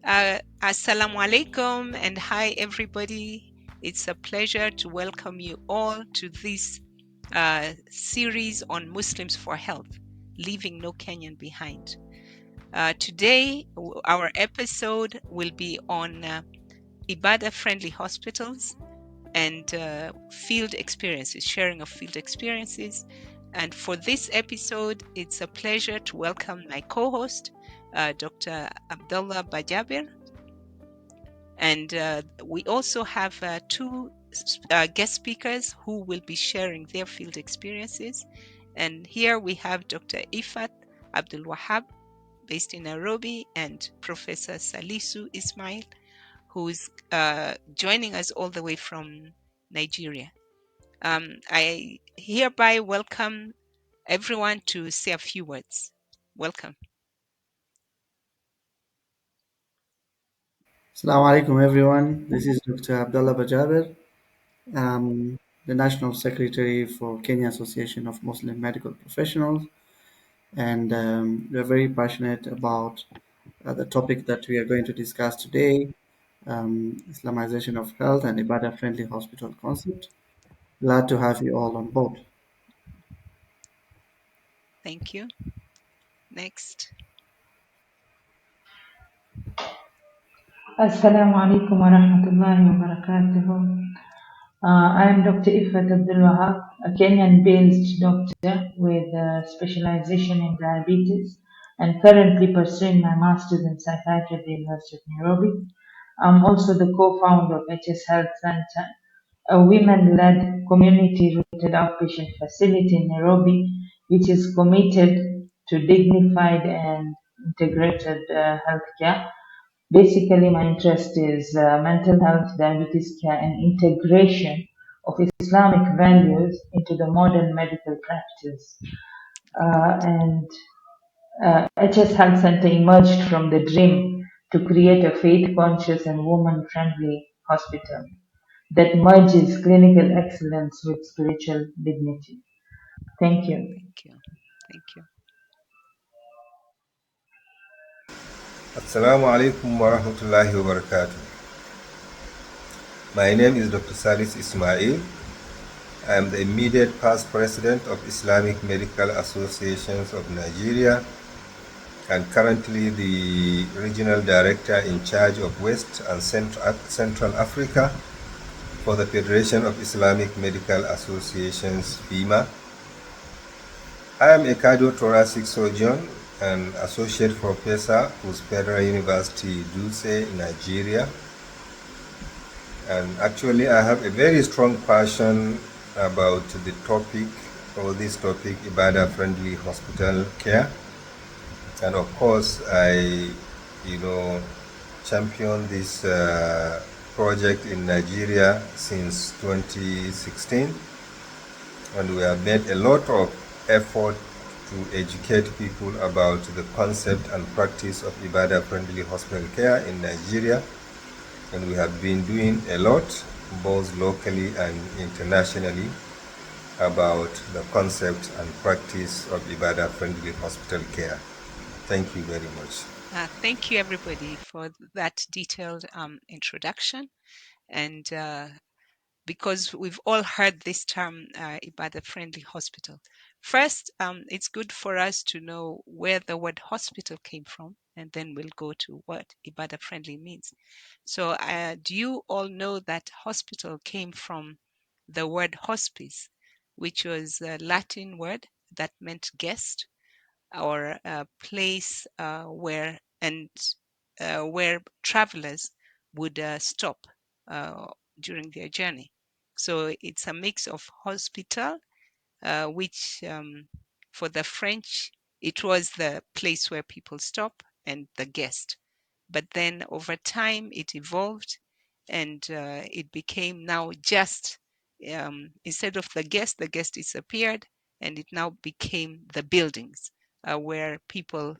Assalamu alaikum and hi everybody. It's a pleasure to welcome you all to this series on Muslims for Health, Leaving No Kenyan Behind. Today, our episode will be on Ibadah-Friendly Hospitals and field experiences, sharing of field experiences. And for this episode, it's a pleasure to welcome my co-host, Dr. Abdullah Bajabir. And we also have two guest speakers who will be sharing their field experiences. And here we have Dr. Ifat Abdul Wahab, based in Nairobi, and Professor Salisu Ismail, who's joining us all the way from Nigeria. I hereby welcome everyone to say a few words. Welcome. Assalamu alaikum everyone. This is Dr. Abdullah Bajaber, the National Secretary for Kenya Association of Muslim Medical Professionals, and we're very passionate about the topic that we are going to discuss today, Islamization of health and Ibadah-friendly hospital concept. Glad to have you all on board. Thank you. Next. Assalamu alaikum wa rahmatullahi wa barakatuh. I am Dr. Ifat Abdul Wahab, a Kenyan-based doctor with a specialization in diabetes and currently pursuing my master's in psychiatry at the University of Nairobi. I'm also the co-founder of HS Health Center, a women-led community-rooted outpatient facility in Nairobi, which is committed to dignified and integrated healthcare. Basically, my interest is mental health, diabetes care, and integration of Islamic values into the modern medical practice. And HS Health Center emerged from the dream to create a faith-conscious and woman-friendly hospital that merges clinical excellence with spiritual dignity. Thank you. Thank you. Thank you. Assalamu alaikum wa rahmatullahi wa barakatuh. My name is Dr. Salis Ismail. I am the immediate past president of Islamic Medical Associations of Nigeria and currently the regional director in charge of West and Central Africa for the Federation of Islamic Medical Associations, FIMA. I am a cardiothoracic surgeon and associate professor with Federal University, Dutse, Nigeria. And actually, I have a very strong passion about the topic, or this topic, Ibadah-friendly hospital care. And of course, I, champion this project in Nigeria since 2016. And we have made a lot of effort to educate people about the concept and practice of Ibadah-friendly hospital care in Nigeria. And we have been doing a lot, both locally and internationally, about the concept and practice of Ibadah-friendly hospital care. Thank you very much. Thank you, everybody, for that detailed introduction. And because we've all heard this term, Ibadah-friendly hospital. First, it's good for us to know where the word hospital came from, and then we'll go to what Ibadah-friendly means. So do you all know that hospital came from the word hospice, which was a Latin word that meant guest or a place where travelers would stop during their journey. So it's a mix of hospital, which for the French, it was the place where people stop, and the guest. But then over time, it evolved and it became now just, instead of the guest disappeared and it now became the buildings where people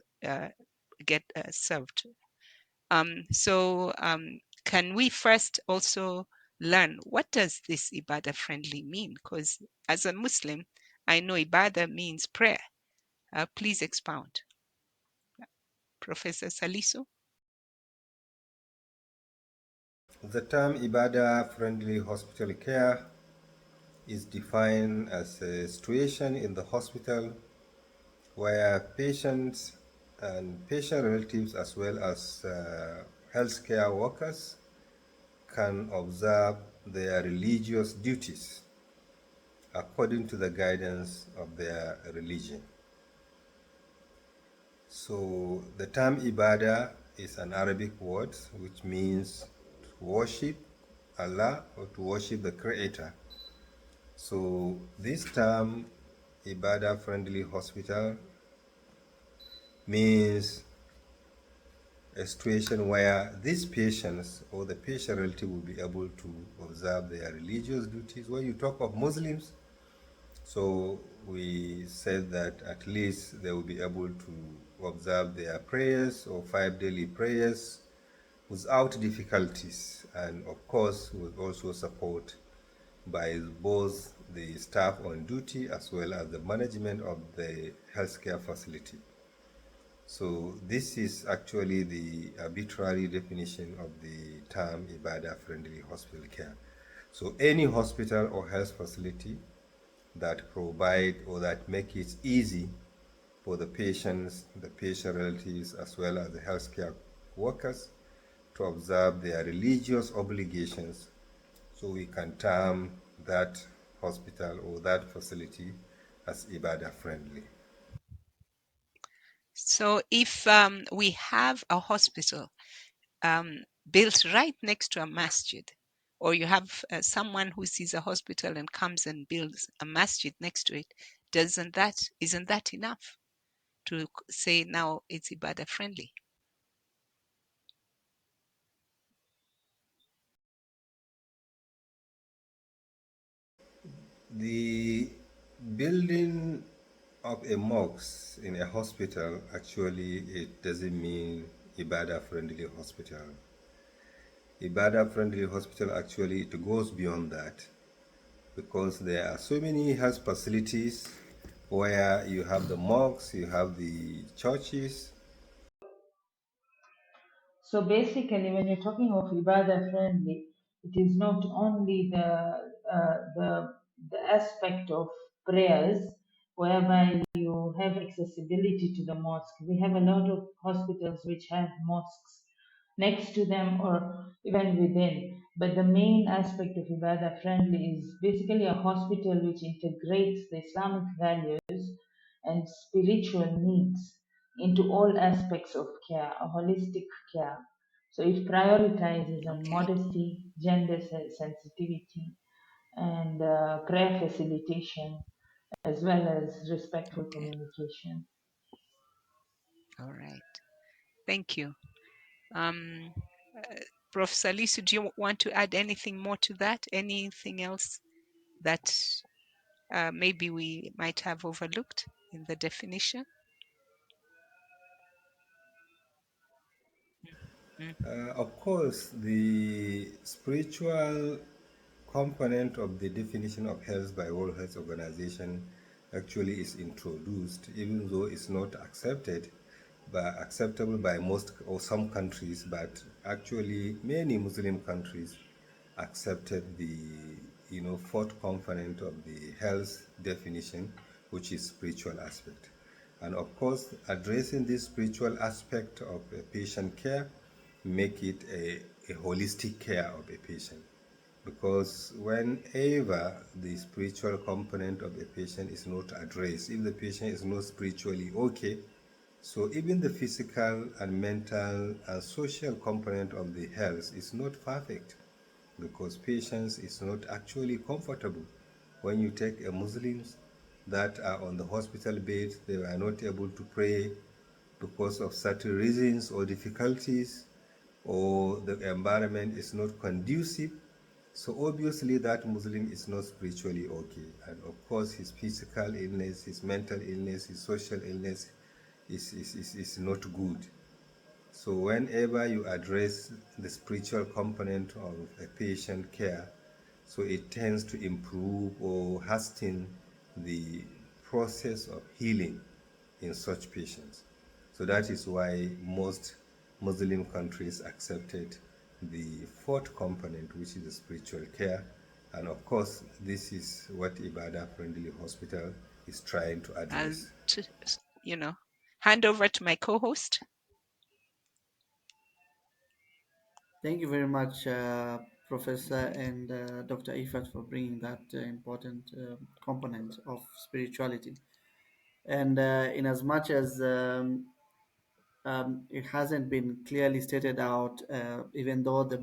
get served. So can we first also learn what does this Ibadah friendly mean? Because as a Muslim, I know Ibadah means prayer. Please expound. Professor Salisu. The term Ibadah-Friendly Hospital Care is defined as a situation in the hospital where patients and patient relatives as well as healthcare workers can observe their religious duties according to the guidance of their religion. So the term Ibadah is an Arabic word which means to worship Allah or to worship the Creator. So this term Ibadah Friendly Hospital means a situation where these patients or the patient relative will be able to observe their religious duties. When you talk of Muslims, so we said that at least they will be able to observe their prayers or 5 daily prayers without difficulties, and of course with also support by both the staff on duty as well as the management of the healthcare facility. So this is actually the arbitrary definition of the term Ibadah-Friendly Hospital Care. So any hospital or health facility that provide or that make it easy for the patients, the patient relatives, as well as the healthcare workers to observe their religious obligations. So we can term that hospital or that facility as Ibadah friendly. So if we have a hospital built right next to a masjid, or you have someone who sees a hospital and comes and builds a masjid next to it, isn't that enough to say now it's Ibadah friendly? The building of a mosque in a hospital, actually it doesn't mean Ibadah friendly hospital. Ibadah friendly hospital, actually it goes beyond that, because there are so many health facilities where you have the mosques, you have the churches. So basically, when you're talking of ibadah friendly, it is not only the aspect of prayers, whereby you have accessibility to the mosque. We have a lot of hospitals which have mosques next to them or even within. But the main aspect of ibadah friendly is basically a hospital which integrates the Islamic values and spiritual needs into all aspects of care, a holistic care. So it prioritizes on Okay, modesty, gender sensitivity, and prayer facilitation, as well as respectful okay, communication. all right. Thank you. Um, uh, Prof. Salisu, do you want to add anything more to that? Anything else that maybe we might have overlooked in the definition? Mm, Of course, the spiritual component of the definition of health by World Health Organization actually is introduced, even though it's not acceptable by most or some countries, but actually many Muslim countries accepted the fourth component of the health definition, which is spiritual aspect. And of course, addressing this spiritual aspect of a patient care make it a holistic care of a patient, because whenever the spiritual component of a patient is not addressed, if the patient is not spiritually okay, so even the physical and mental and social component of the health is not perfect, because patients is not actually comfortable. When you take a Muslims that are on the hospital bed, they are not able to pray because of certain reasons or difficulties, or the environment is not conducive. So obviously that Muslim is not spiritually okay. And of course his physical illness, his mental illness, his social illness is not good. So whenever you address the spiritual component of a patient care, so it tends to improve or hasten the process of healing in such patients. So that is why most Muslim countries accepted the fourth component, which is the spiritual care. And of course, this is what Ibadah-Friendly Hospital is trying to I'll, address. you know, hand over to my co-host. Thank you very much, Professor and Dr. Ifat, for bringing that important component of spirituality. And in as much as it hasn't been clearly stated out, even though the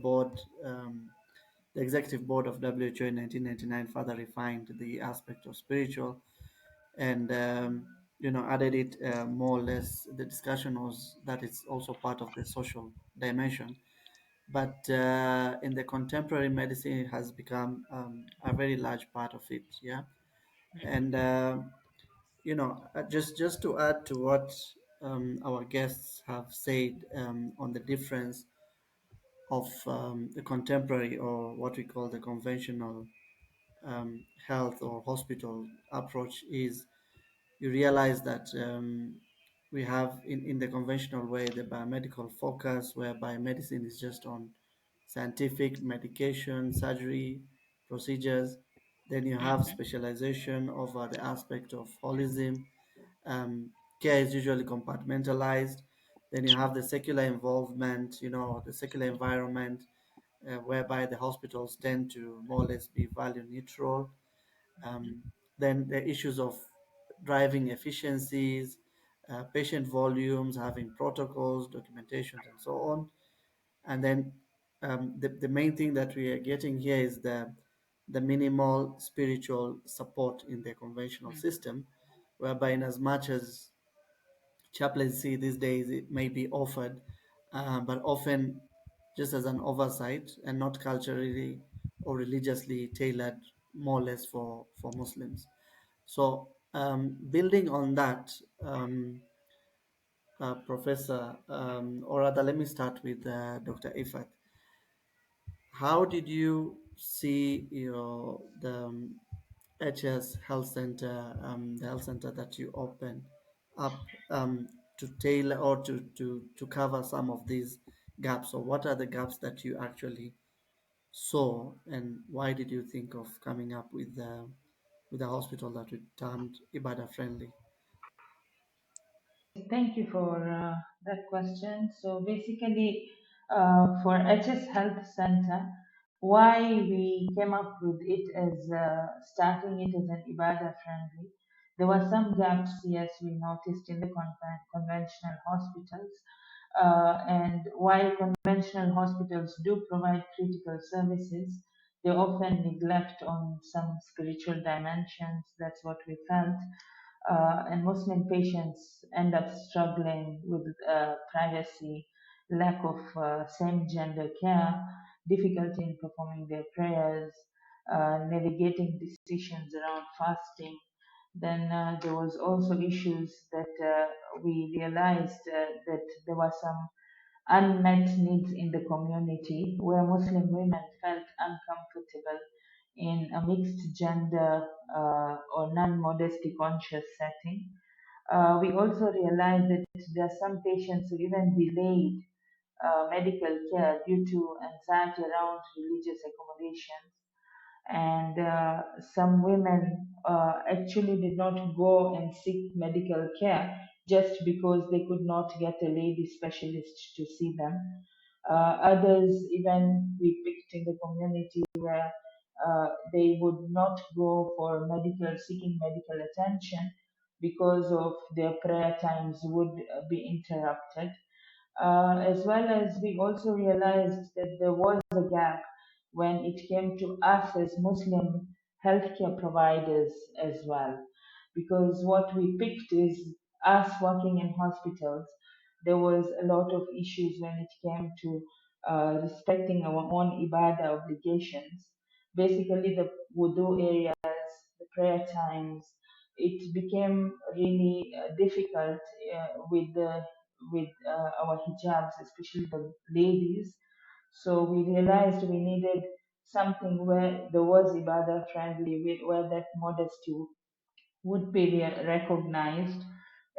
executive board of WHO in 1999 further refined the aspect of spiritual and added it more or less. The discussion was that it's also part of the social dimension, but in the contemporary medicine, it has become a very large part of it. Yeah, and just to add to what our guests have said on the difference of the contemporary or what we call the conventional health or hospital approach is you realize that we have in the conventional way the biomedical focus whereby medicine is just on scientific medication surgery procedures. Then you have Mm-hmm. specialization over the aspect of holism. Care is usually compartmentalized. Then you have the secular involvement, the secular environment, whereby the hospitals tend to more or less be value neutral. um, then the issues of driving efficiencies, patient volumes, having protocols, documentations, and so on. And then the main thing that we are getting here is the minimal spiritual support in the conventional system, whereby in as much as chaplaincy these days it may be offered, but often just as an oversight and not culturally or religiously tailored more or less for Muslims. So, building on that, Professor, or rather, let me start with Dr. Ifat. How did you see the HS Health Center, the health center that you opened up to tailor or to cover some of these gaps? Or what are the gaps that you actually saw, and why did you think of coming up with a hospital that we termed Ibadah friendly? Thank you for that question. So basically, for HS Health Center, why we came up with it as starting it as an Ibadah friendly, there were some gaps, yes, we noticed in the conventional hospitals. And while conventional hospitals do provide critical services, they often neglect on some spiritual dimensions. That's what we felt, and Muslim patients end up struggling with privacy, lack of same gender care, difficulty in performing their prayers, navigating decisions around fasting. Then there was also issues that we realized that there were some unmet needs in the community where Muslim women felt uncomfortable in a mixed gender or non modesty conscious setting. We also realized that there are some patients who even delayed medical care due to anxiety around religious accommodations, and some women actually did not go and seek medical care just because they could not get a lady specialist to see them. Others even we picked in the community where they would not go for seeking medical attention because of their prayer times would be interrupted. As well as we also realized that there was a gap when it came to us as Muslim healthcare providers as well. Because what we picked is us working in hospitals, there was a lot of issues when it came to respecting our own ibadah obligations. Basically, the wudu areas, the prayer times, it became really difficult with our hijabs, especially the ladies. So we realized we needed something where there was ibadah friendly, where that modesty would be recognized,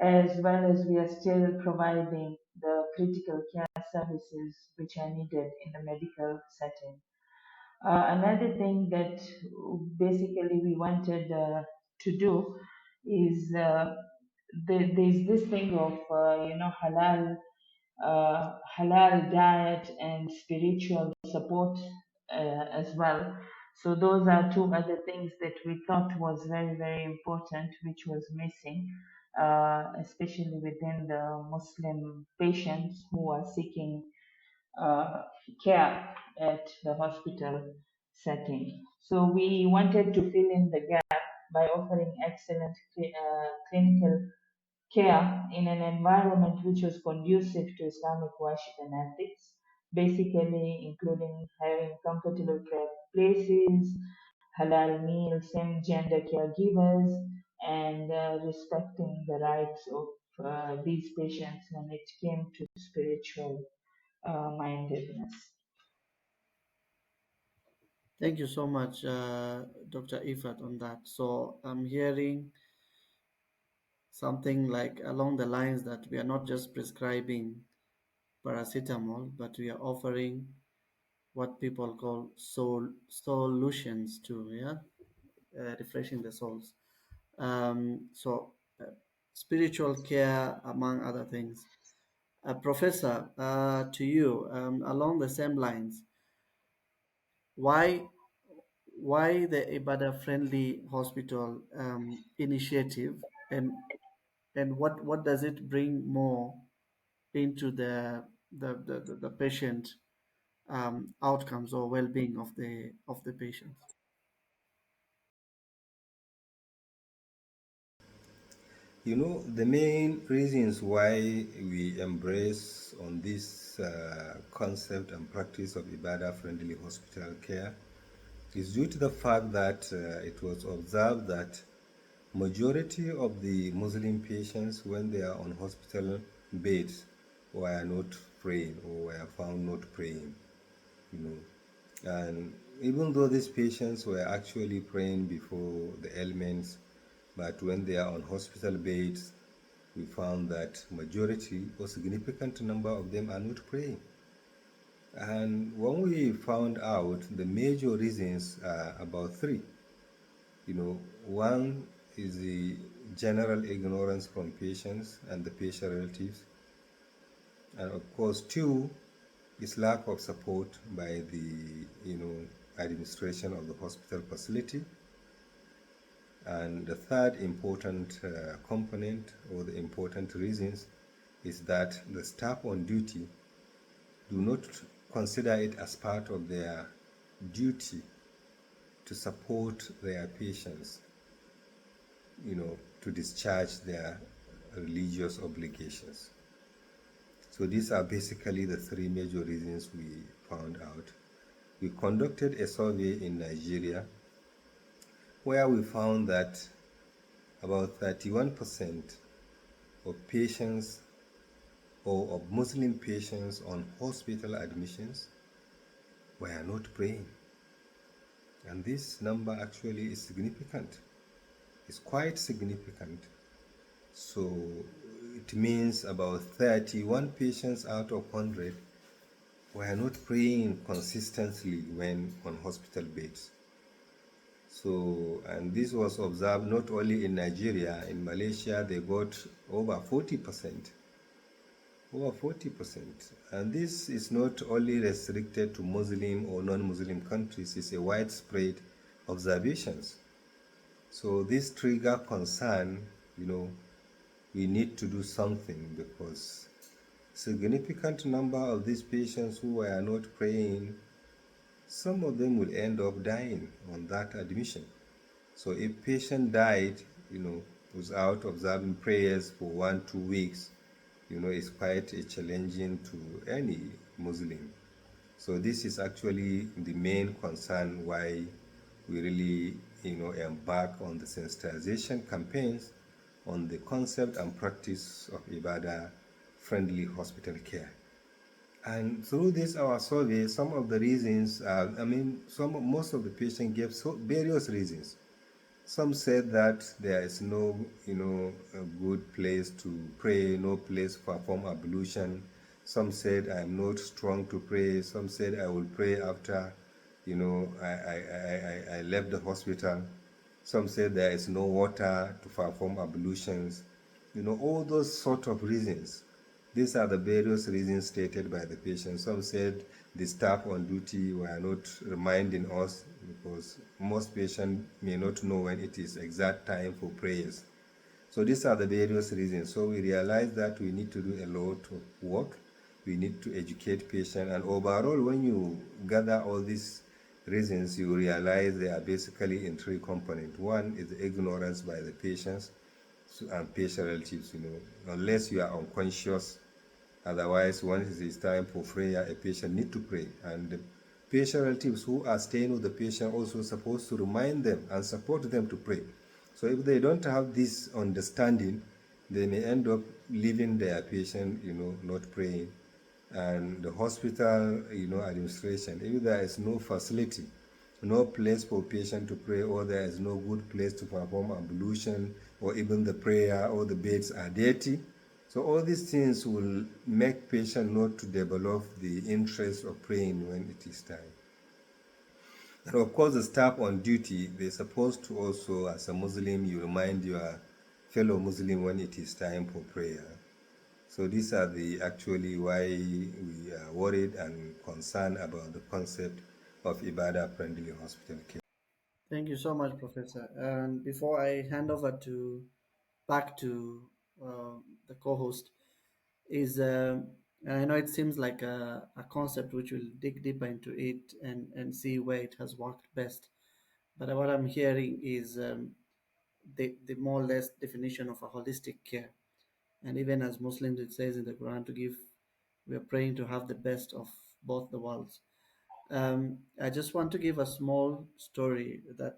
as well as we are still providing the critical care services which are needed in the medical setting. Another thing that basically we wanted to do is there's this thing of halal diet and spiritual support as well. So those are two other things that we thought was very, very important, which was missing, especially within the Muslim patients who are seeking uh, care at the hospital setting. So we wanted to fill in the gap by offering excellent clinical care in an environment which was conducive to Islamic worship and ethics, basically including having comfortable places, halal meals, same gender caregivers, and respecting the rights of these patients when it came to spiritual mindedness. Thank you so much, Dr. Ifat, on that. So I'm hearing something like along the lines that we are not just prescribing paracetamol, but we are offering what people call solutions to, yeah, refreshing the souls. So spiritual care, among other things. Professor, to you, along the same lines, why why the Ibadah-Friendly Hospital initiative, and what does it bring more into the patient outcomes or well-being of the patients? The main reasons why we embrace on this concept and practice of Ibadah-friendly hospital care is due to the fact that it was observed that majority of the Muslim patients, when they are on hospital beds, were not praying or were found not praying. You know, and even though these patients were actually praying before the ailments, but when they are on hospital beds, we found that majority or significant number of them are not praying. And when we found out, the major reasons are about three. One is the general ignorance from patients and the patient relatives. And of course, two is lack of support by the, administration of the hospital facility. And the third important component or the important reasons is that the staff on duty do not consider it as part of their duty to support their patients, to discharge their religious obligations. So these are basically the three major reasons we found out. We conducted a survey in Nigeria where we found that about 31% of patients or of Muslim patients on hospital admissions were not praying. And this number actually is significant. It's quite significant. So it means about 31 patients out of 100 were not praying consistently when on hospital beds. So, and this was observed not only in Nigeria, in Malaysia, they got over 40%. Over 40%. And this is not only restricted to Muslim or non-Muslim countries, it's a widespread observations. So this trigger concern, we need to do something because significant number of these patients who were not praying, some of them will end up dying on that admission. So if patient died, without observing prayers for 1-2 weeks, it's quite a challenging to any Muslim. So this is actually the main concern why we really, embark on the sensitization campaigns on the concept and practice of Ibadah-friendly hospital care. And through this our survey, some of the reasons, most of the patients gave various reasons. Some said that there is no, a good place to pray, no place to perform ablution. Some said I am not strong to pray. Some said I will pray after, I left the hospital. Some said there is no water to perform ablutions. All those sort of reasons. These are the various reasons stated by the patient. Some said the staff on duty were not reminding us because most patients may not know when it is exact time for prayers. So these are the various reasons. So we realize that we need to do a lot of work. We need to educate patients. And overall, when you gather all these reasons, you realize they are basically in three components. One is ignorance by the patients and patient relatives, unless you are unconscious. Otherwise, once it is time for prayer, a patient need to pray. And the patient relatives who are staying with the patient also supposed to remind them and support them to pray. So if they don't have this understanding, they may end up leaving their patient, not praying. And the hospital, administration, if there is no facility, no place for patient to pray, or there is no good place to perform ablution, or even the prayer or the beds are dirty, so all these things will make patient not to develop the interest of praying when it is time. And of course, the staff on duty, they're supposed to also, as a Muslim, you remind your fellow Muslim when it is time for prayer. So these are the actually why we are worried and concerned about the concept of Ibadah-Friendly Hospital care. Thank you so much, Professor. And before I hand over to back to uh, the co-host, is I know it seems like a concept which will dig deeper into it and see where it has worked best. But what I'm hearing is the more or less definition of a holistic care. And even as Muslims, it says in the Quran to give, we are praying to have the best of both the worlds. I just want to give a small story that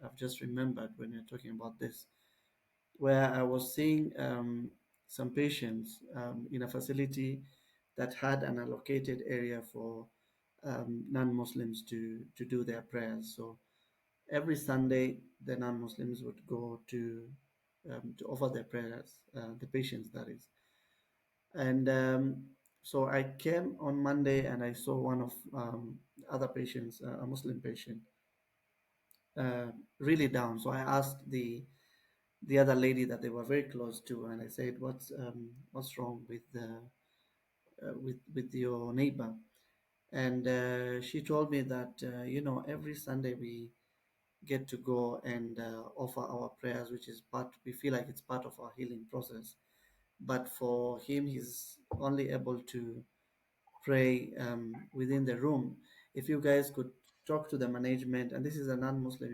I've just remembered when you're talking about this, where I was seeing some patients in a facility that had an allocated area for non-Muslims to do their prayers. So every Sunday, the non-Muslims would go to offer their prayers, the patients that is. And so I came on Monday and I saw one of other patients, a Muslim patient, really down. So I asked the other lady that they were very close to, and I said, "What's wrong with your neighbor?" And she told me that every Sunday we get to go and offer our prayers, which is part. We feel like it's part of our healing process. But for him, he's only able to pray within the room. If you guys could talk to the management, and this is a non-Muslim,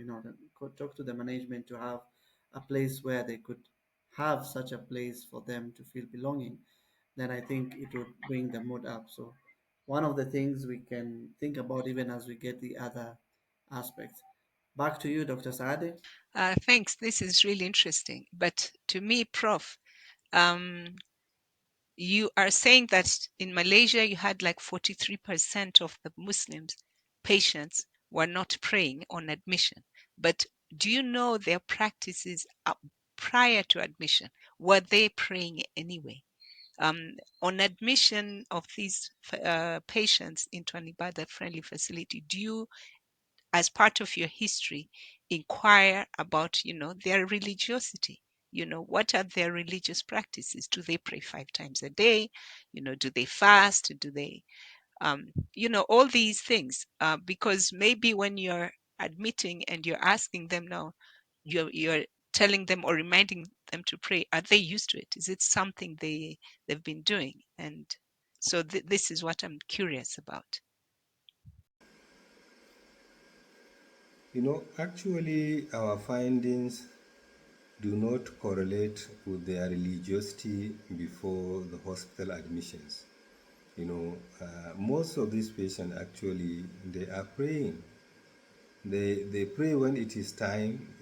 could talk to the management to have a place where they could have such a place for them to feel belonging, then I think it would bring the mood up. So one of the things we can think about even as we get the other aspects. Back to you, Dr. Saade. Thanks. This is really interesting. But to me, Prof, um, you are saying that in Malaysia you had like 43% of the Muslims patients were not praying on admission. But do you know their practices prior to admission? Were they praying anyway? On admission of these patients into an Ibadah-friendly facility, do you, as part of your history, inquire about their religiosity? What are their religious practices? Do they pray 5 times a day? Do they fast? Do they all these things? Because maybe when you're admitting and you're asking them now, you're telling them or reminding them to pray, are they used to it? Is it something they've been doing? And so this is what I'm curious about. Actually, our findings do not correlate with their religiosity before the hospital admissions. Most of these patients actually they are praying. They pray when it is time,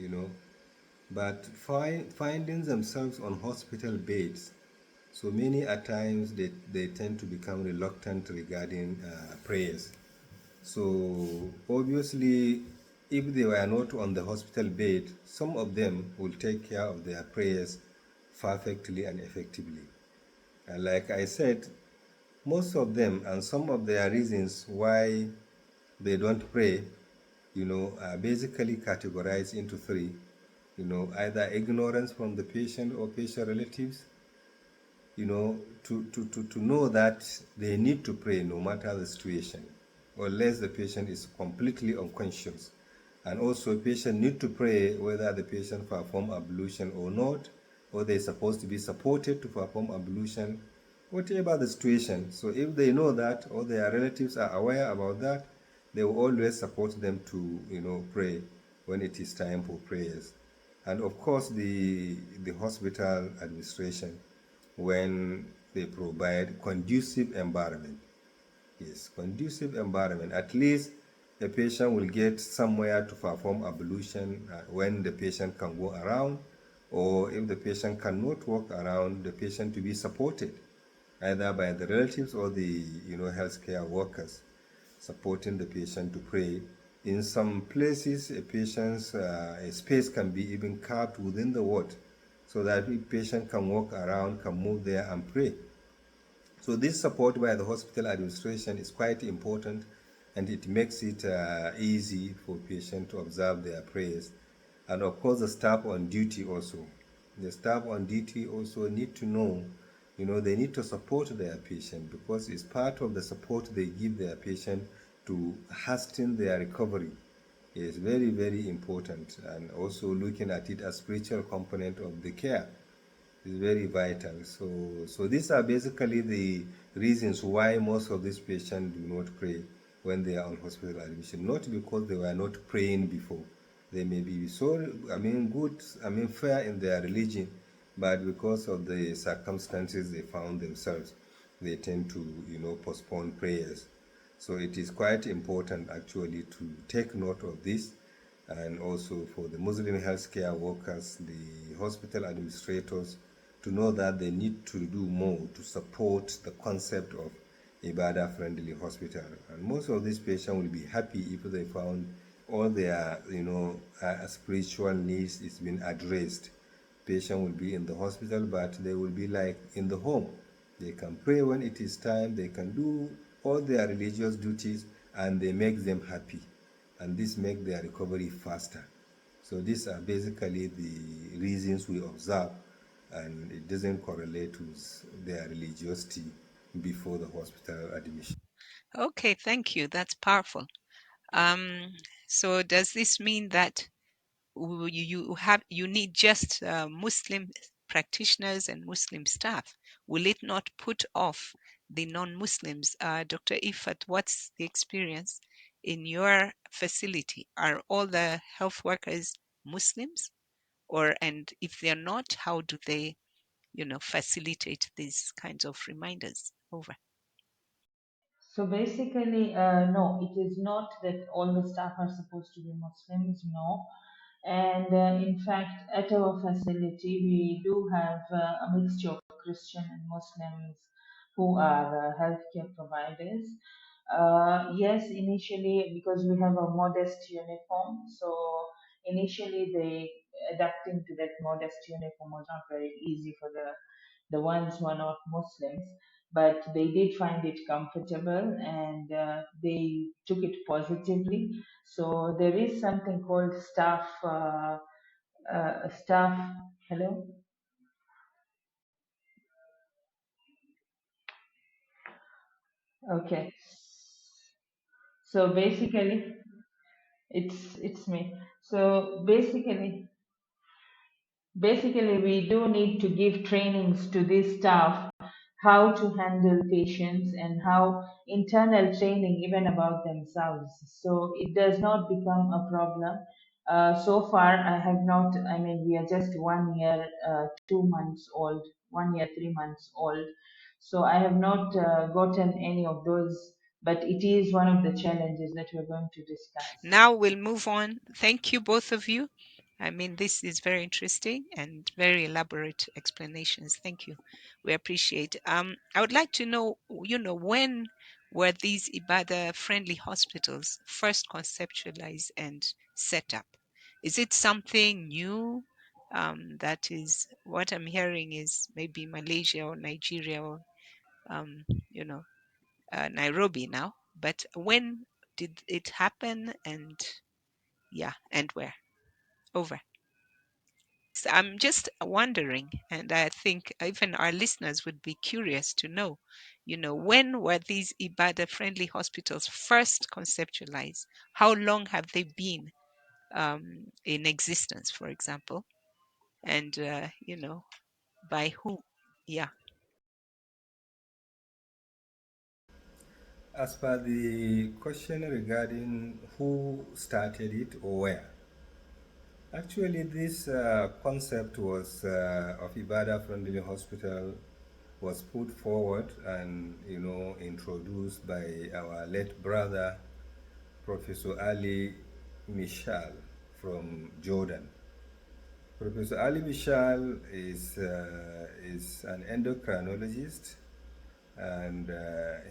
but finding themselves on hospital beds, so many at times they tend to become reluctant regarding prayers. So obviously, if they were not on the hospital bed, some of them will take care of their prayers perfectly and effectively. And like I said, most of them and some of their reasons why they don't pray, are basically categorized into three. Either ignorance from the patient or patient relatives, to know that they need to pray no matter the situation, unless the patient is completely unconscious. And also, patient need to pray whether the patient perform ablution or not, or they're supposed to be supported to perform ablution, whatever the situation. So if they know that, or their relatives are aware about that, they will always support them to, pray when it is time for prayers. And of course, the hospital administration, when they provide conducive environment. Yes, conducive environment. At least the patient will get somewhere to perform ablution when the patient can go around, or if the patient cannot walk around, the patient to be supported either by the relatives or the healthcare workers supporting the patient to pray. In some places, a patient's a space can be even carved within the ward so that the patient can walk around, can move there and pray. So this support by the hospital administration is quite important, and it makes it easy for patients to observe their prayers. And of course, the staff on duty also. The staff on duty also need to know, they need to support their patient, because it's part of the support they give their patient to hasten their recovery. Is very, very important, and also looking at it as spiritual component of the care is very vital. So these are basically the reasons why most of these patients do not pray when they are on hospital admission. Not because they were not praying before. They may be so, good, fair in their religion, but because of the circumstances they found themselves, they tend to, postpone prayers. So it is quite important actually to take note of this, and also for the Muslim healthcare workers, the hospital administrators, to know that they need to do more to support the concept of Ibadah-Friendly Hospital. And most of these patients will be happy if they found all their, spiritual needs is being addressed. Patient will be in the hospital, but they will be like in the home. They can pray when it is time, they can do all their religious duties, and they make them happy. And this makes their recovery faster. So these are basically the reasons we observe, and it doesn't correlate with their religiosity before the hospital admission. Okay, thank you. That's powerful. So does this mean that you need just Muslim practitioners and Muslim staff? Will it not put off the non-Muslims? Dr. Ifat, what's the experience in your facility? Are all the health workers Muslims? And if they're not, how do they, facilitate these kinds of reminders? Over. So basically, no, it is not that all the staff are supposed to be Muslims, no. And in fact, at our facility, we do have a mixture of Christian and Muslims who are healthcare providers. Yes, initially, because we have a modest uniform, so initially the adapting to that modest uniform was not very easy for the ones who are not Muslims, but they did find it comfortable and they took it positively. So there is something called staff. Hello. Okay. So basically, it's me. So basically, we do need to give trainings to this staff how to handle patients and how internal training even about themselves. So it does not become a problem. So far, I have not, I mean, we are just 1 year, 2 months old, 1 year, 3 months old. So I have not gotten any of those, but it is one of the challenges that we're going to discuss. Now we'll move on. Thank you, both of you. I mean, this is very interesting and very elaborate explanations. Thank you. We appreciate. I would like to know, when were these Ibadah-friendly hospitals first conceptualized and set up? Is it something new? That is what I'm hearing is maybe Malaysia or Nigeria or um, you know Nairobi now. But when did it happen? And yeah, and where? Over. So I'm just wondering, and I think even our listeners would be curious to know, when were these Ibadah-friendly hospitals first conceptualized? How long have they been in existence, for example? And, by who? Yeah. As per the question regarding who started it or where, actually this concept was of Ibadah Friendly Hospital was put forward and introduced by our late brother Professor Ali Mishal from Jordan. Professor Ali Mishal is an endocrinologist, and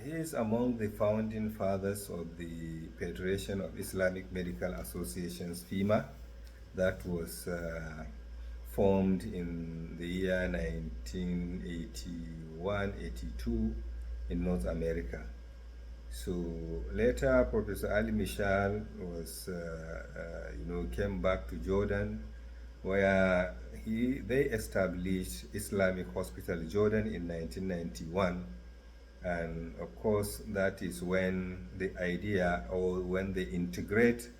he is among the founding fathers of the Federation of Islamic Medical Associations, FIMA, that was formed in the year 1981-82 in North America. So later, Professor Ali Mishal came back to Jordan, where they established Islamic Hospital Jordan in 1991. And of course, that is when the idea, or when they integrate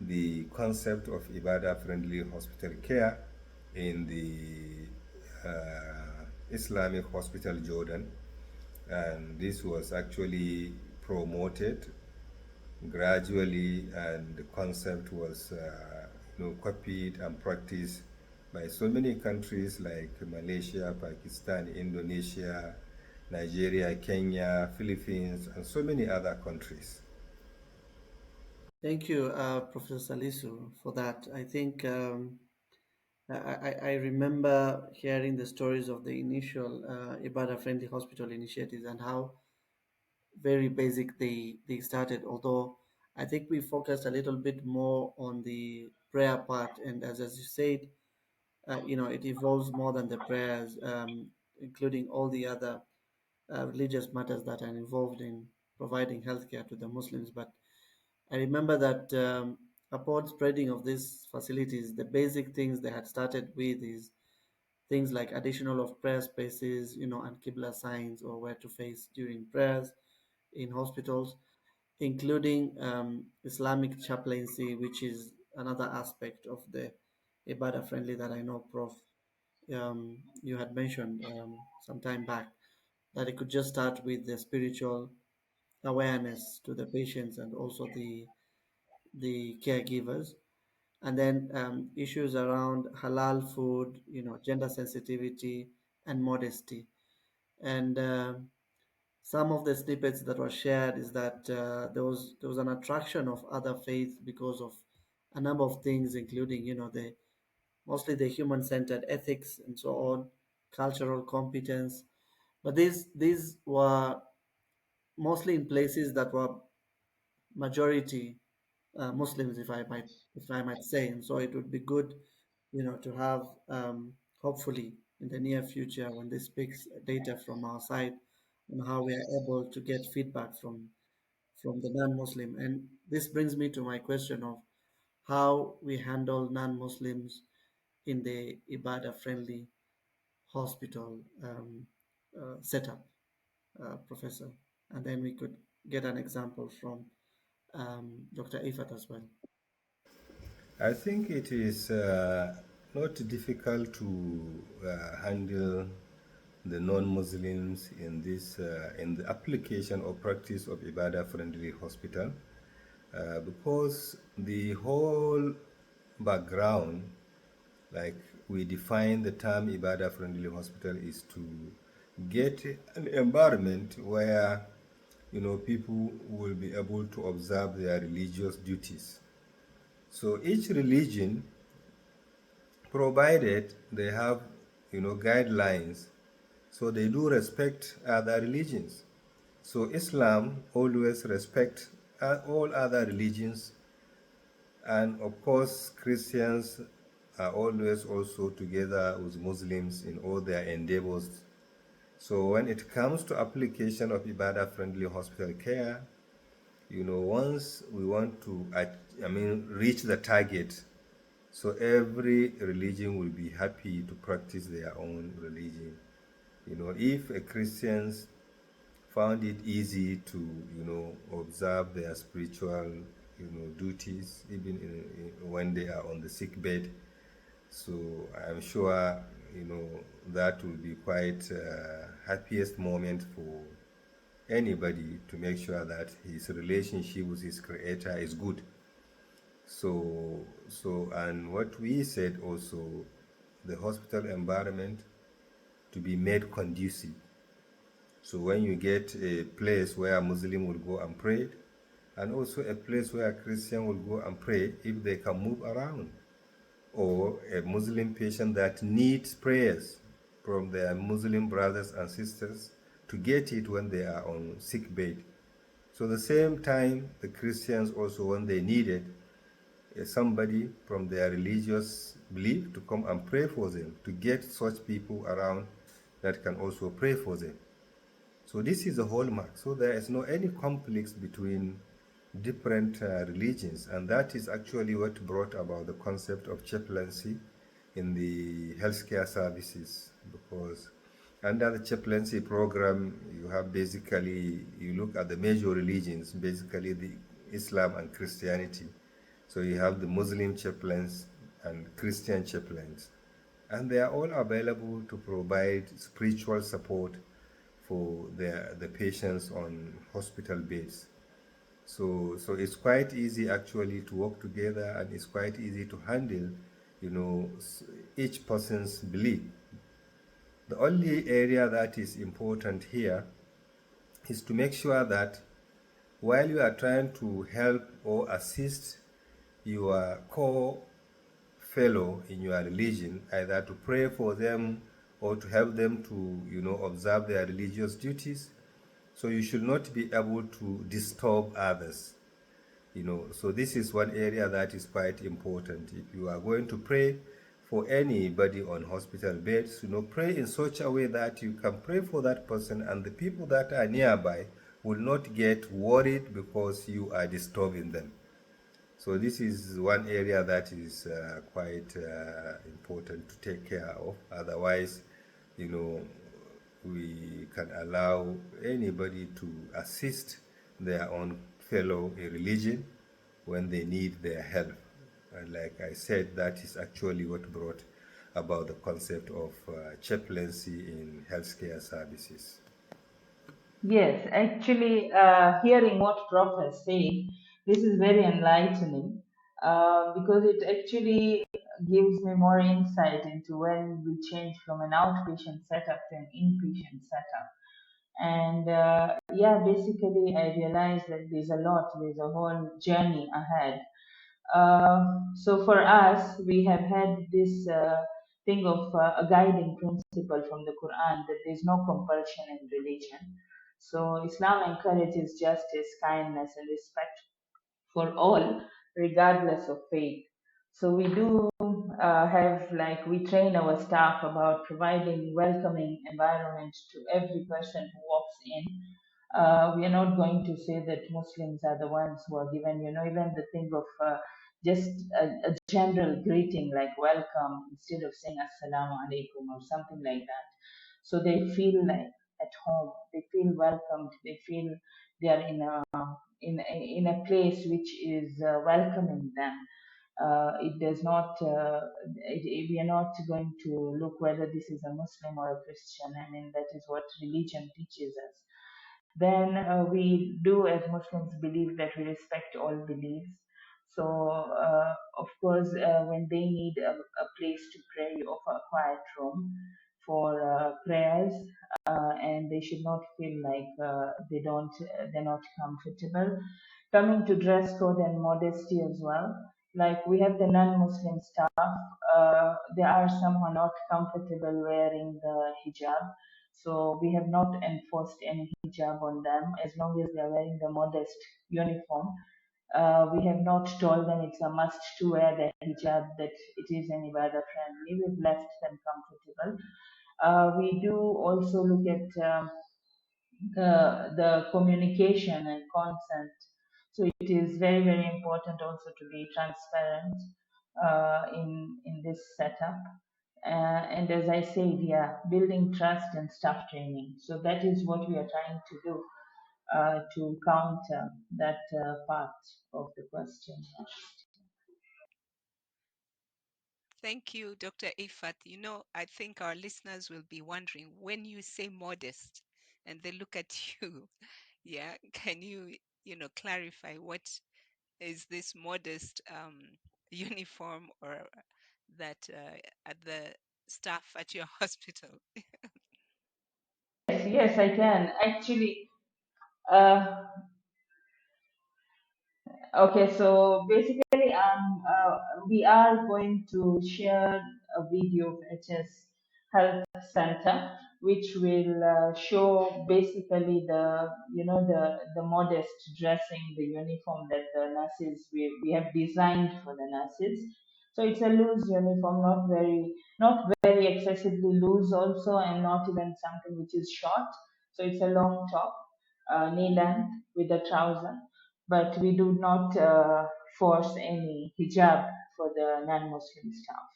the concept of Ibadah-friendly hospital care in the Islamic Hospital Jordan. And this was actually promoted gradually, and the concept was copied and practiced by so many countries like Malaysia, Pakistan, Indonesia, Nigeria, Kenya, Philippines, and so many other countries. Thank you, Professor Salisu, for that. I think I remember hearing the stories of the initial Ibadah Friendly Hospital initiatives and how very basic they started. Although I think we focused a little bit more on the prayer part, and as you said, it evolves more than the prayers, including all the other religious matters that are involved in providing healthcare to the Muslims. But I remember that upon spreading of these facilities, the basic things they had started with is things like additional of prayer spaces, and Qibla signs or where to face during prayers in hospitals, including Islamic chaplaincy, which is another aspect of the Ibadah friendly that I know, Prof. You had mentioned some time back, that it could just start with the spiritual awareness to the patients and also the caregivers, and then issues around halal food, gender sensitivity and modesty. And some of the snippets that were shared is that there was an attraction of other faiths because of a number of things, including the mostly the human-centered ethics and so on, cultural competence. But these were mostly in places that were majority Muslims, if I might say. And so it would be good, to have hopefully in the near future when this speaks data from our side on how we are able to get feedback from the non-Muslim. And this brings me to my question of how we handle non-Muslims in the Ibadah-friendly hospital setup, Professor. And then we could get an example from Dr. Ifat as well. I think it is not difficult to handle the non-Muslims in this in the application or practice of Ibadah-friendly hospital, because the whole background, like we define the term Ibadah-friendly hospital, is to get an environment where people will be able to observe their religious duties. So each religion, provided they have guidelines, so they do respect other religions. So Islam always respect all other religions, and of course Christians are always also together with Muslims in all their endeavors. So when it comes to application of Ibadah-friendly hospital care, once we want to, reach the target, so every religion will be happy to practice their own religion. If a Christians found it easy to, observe their spiritual, duties, even when they are on the sick bed. So I'm sure, that will be quite happiest moment for anybody to make sure that his relationship with his creator is good. And what we said also, the hospital environment to be made conducive. So when you get a place where a Muslim will go and pray, and also a place where a Christian will go and pray, if they can move around, or a Muslim patient that needs prayers from their Muslim brothers and sisters to get it when they are on sick bed. So the same time, the Christians also, when they needed somebody from their religious belief to come and pray for them, to get such people around that can also pray for them. So this is a hallmark. So there is no any conflicts between different religions, and that is actually what brought about the concept of chaplaincy in the healthcare services. Because under the chaplaincy program, you have basically, you look at the major religions, basically the Islam and Christianity. So you have the Muslim chaplains and Christian chaplains, and they are all available to provide spiritual support for the patients on hospital beds. So it's quite easy actually to work together, and it's quite easy to handle, each person's belief. The only area that is important here is to make sure that while you are trying to help or assist your core fellow in your religion, either to pray for them or to help them to, observe their religious duties, so you should not be able to disturb others. So this is one area that is quite important. If you are going to pray for anybody on hospital beds, pray in such a way that you can pray for that person, and the people that are nearby will not get worried because you are disturbing them. So this is one area that is quite important to take care of. Otherwise, we can allow anybody to assist their own fellow in religion when they need their help. And like I said, that is actually what brought about the concept of chaplaincy in healthcare services. Yes, actually, hearing what Prof has said, this is very enlightening because it actually gives me more insight into when we change from an outpatient setup to an inpatient setup. And yeah, basically, I realized that there's a whole journey ahead. So for us, we have had this thing of a guiding principle from the Quran that there's no compulsion in religion. So Islam encourages justice, kindness, and respect for all, regardless of faith. So we do we train our staff about providing welcoming environment to every person who walks in. We are not going to say that Muslims are the ones who are given, even the thing of just a general greeting like welcome instead of saying assalamu alaikum or something like that. So they feel like at home, they feel welcomed, they feel they are in a place which is welcoming them. It does not. We are not going to look whether this is a Muslim or a Christian. I mean, that is what religion teaches us. Then we do, as Muslims, believe that we respect all beliefs. So, of course, when they need a place to pray, we offer a quiet room for prayers, and they should not feel like they're not comfortable. Coming to dress code and modesty as well. Like we have the non-Muslim staff, there are some who are not comfortable wearing the hijab, So we have not enforced any hijab on them as long as they are wearing the modest uniform. We have not told them it's a must to wear the hijab, that it is an ibadah friendly. We've left them comfortable. We do also look at the communication and consent. So it is very, very important also to be transparent in this setup. And as I said, yeah, building trust and staff training. So that is what we are trying to do to counter that part of the question. Thank you, Dr. Ifat. You know, I think our listeners will be wondering when you say modest and they look at you, yeah, can you, clarify what is this modest uniform or that at the staff at your hospital? Yes, yes, I can. Actually, uh, okay, so basically, we are going to share a video of HS Health Center, which will show basically the modest dressing, the uniform that the nurses we have designed for the nurses. So it's a loose uniform, not very excessively loose also, and not even something which is short. So it's a long top, knee length with a trouser, but we do not force any hijab for the non-Muslim staff.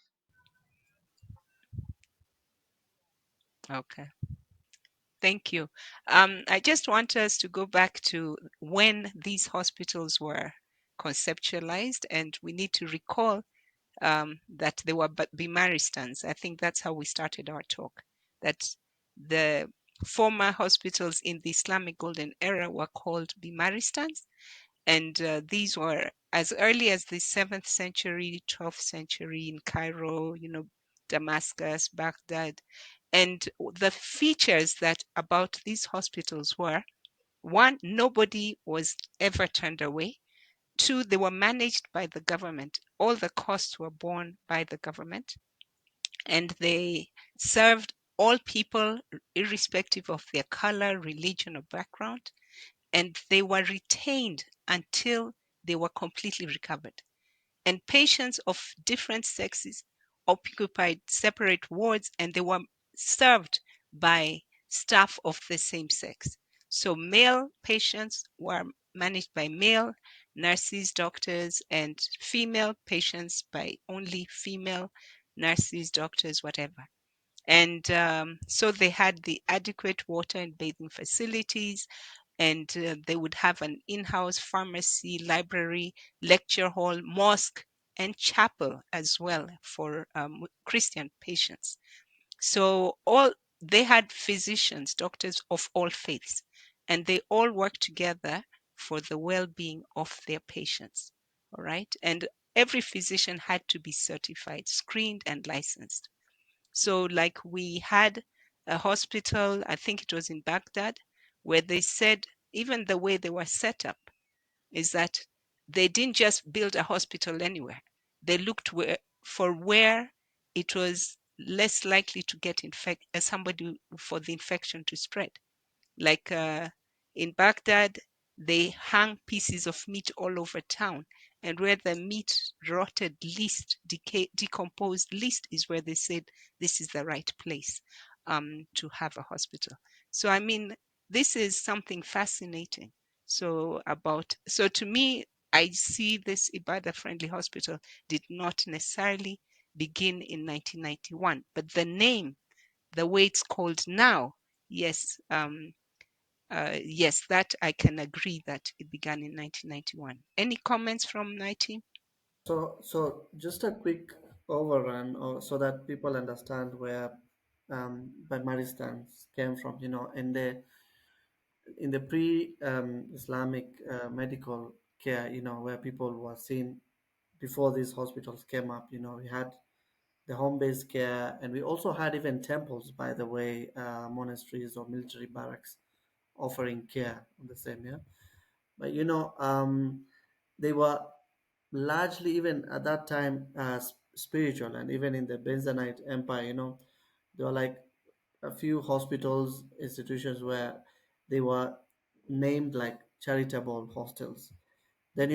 Okay, thank you. I just want us to go back to when these hospitals were conceptualized, and we need to recall that they were Bimaristans. I think that's how we started our talk. That the former hospitals in the Islamic Golden Era were called Bimaristans, and these were as early as the 7th century, 12th century in Cairo, Damascus, Baghdad. And the features that about these hospitals were: one, nobody was ever turned away. Two, they were managed by the government. All the costs were borne by the government, and they served all people, irrespective of their color, religion, or background. And they were retained until they were completely recovered. And patients of different sexes occupied separate wards, and they were served by staff of the same sex. So male patients were managed by male nurses, doctors, and female patients by only female nurses, doctors, whatever. And so they had the adequate water and bathing facilities, and they would have an in-house pharmacy, library, lecture hall, mosque, and chapel as well for Christian patients. So all they had physicians, doctors of all faiths, and they all worked together for the well-being of their patients. All right, and every physician had to be certified, screened, and licensed. So, like, we had a hospital, I think it was in Baghdad, where they said even the way they were set up is that they didn't just build a hospital anywhere. They looked for where it was less likely to get somebody for the infection to spread. Like in Baghdad, they hung pieces of meat all over town. And where the meat rotted least, decomposed least, is where they said this is the right place to have a hospital. So, I mean, this is something fascinating. So to me, I see this Ibadah Friendly Hospital did not necessarily begin in 1991, but the name, the way it's called now, yes, yes, that I can agree that it began in 1991. Any comments from 19? So just a quick overrun, so that people understand where Maristan came from. In the pre-Islamic medical care, where people were seen before these hospitals came up. We had the home-based care, and we also had even temples, by the way, monasteries or military barracks offering care on the same. Yeah, but they were largely, even at that time, spiritual, and even in the Byzantine Empire, they were like a few hospitals, institutions where they were named like charitable hostels. Then,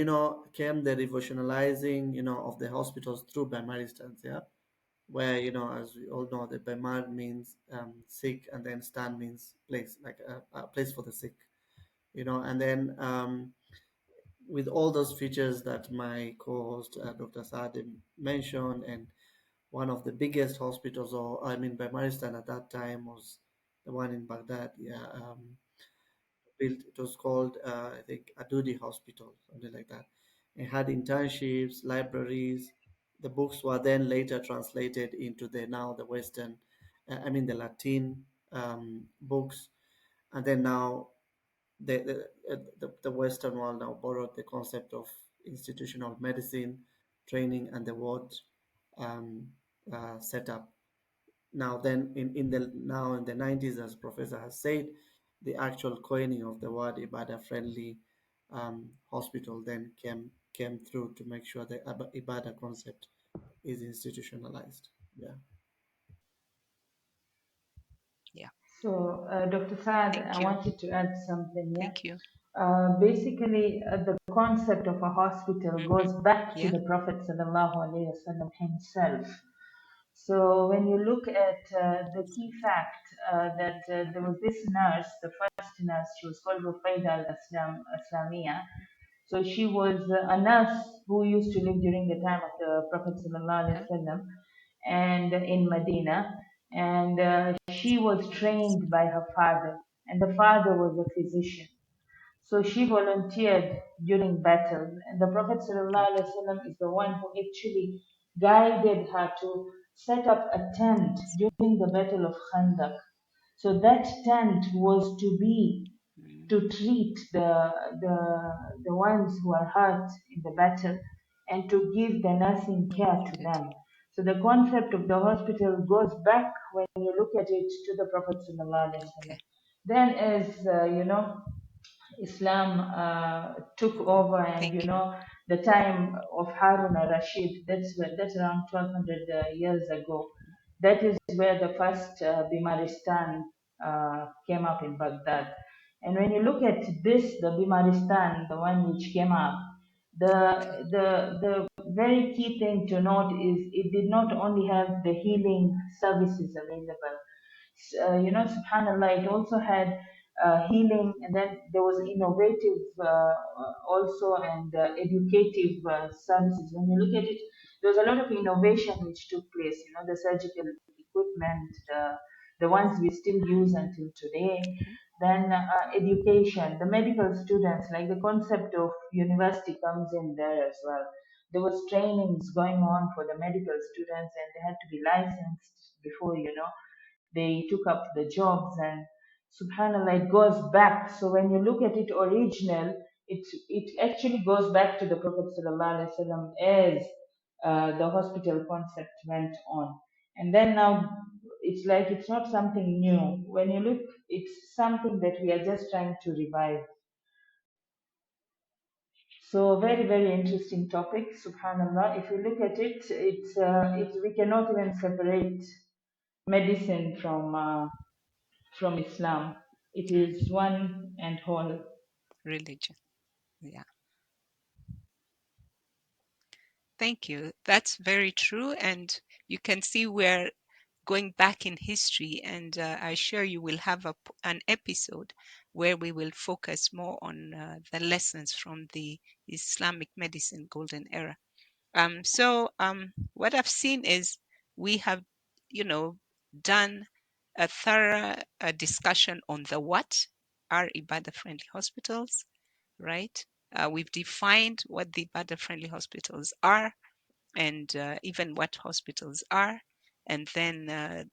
came the revolutionizing, of the hospitals through Bamaristan, yeah, where, as we all know, the Bamar means sick, and then Stan means place, like a place for the sick, and then with all those features that my co-host, Dr. Sadim, mentioned, and one of the biggest hospitals, or I mean, Bamaristan at that time was the one in Baghdad, yeah, built. It was called, I think, Adudi Hospital, something like that. It had internships, libraries. The books were then later translated into the Western, I mean, the Latin books, and then now the Western world now borrowed the concept of institutional medicine training and the ward um, setup. Now, then, in the 90s, as Professor has said, the actual coining of the word Ibadah-friendly hospital then came through to make sure the Ibadah concept is institutionalized. Yeah. Yeah. So, Dr. Saad, I Thank you. wanted to add something, yeah. Thank you. Basically, the concept of a hospital goes back to Yeah. the Prophet Sallallahu Alaihi Wasallam himself. So when you look at the key fact that there was this nurse, the first nurse, she was called Rufaida al-Islamiyah. So she was a nurse who used to live during the time of the Prophet Sallallahu Alaihi Yeah. Wasallam and in Medina. And she was trained by her father, and the father was a physician. So she volunteered during battle, and the Prophet Okay. ﷺ is the one who actually guided her to set up a tent during the Battle of Khandaq. So that tent was to be Mm. to treat the the ones who are hurt in the battle and to give the nursing care to Indeed. them. So the concept of the hospital goes back when you look at it to the Prophet ﷺ. Okay. Then, as Islam took over, and Thank you. the time of Harun al-Rashid, that's around 1200 years ago. That is where the first Bimaristan came up in Baghdad. And when you look at this, the Bimaristan, the one which came up, Okay. the very key thing to note is it did not only have the healing services available. Subhanallah, it also had healing, and then there was innovative also, and educative services. When you look at it, there was a lot of innovation which took place. The surgical equipment, the ones we still use until today. Mhm. Then education, the medical students, like the concept of university comes in there as well. There was trainings going on for the medical students, and they had to be licensed before they took up the jobs. And subhanallah, it goes back. So when you look at it original, it actually goes back to the Prophet sallallahu alaihi wasallam as the hospital concept went on. And then now it's like it's not something new. When you look, it's something that we are just trying to revive. So very, very interesting topic, subhanallah. If you look at it, it's we cannot even separate medicine from Islam. It Mm. is one and whole. Religion. Yeah. Thank you. That's very true. And you can see we're going back in history. And I assure you we'll have an episode where we will focus more on the lessons from the Islamic medicine golden era. So what I've seen is we have, done a thorough discussion on the what are Ibadah-friendly hospitals, right? We've defined what the Ibadah-friendly hospitals are, and even what hospitals are, and then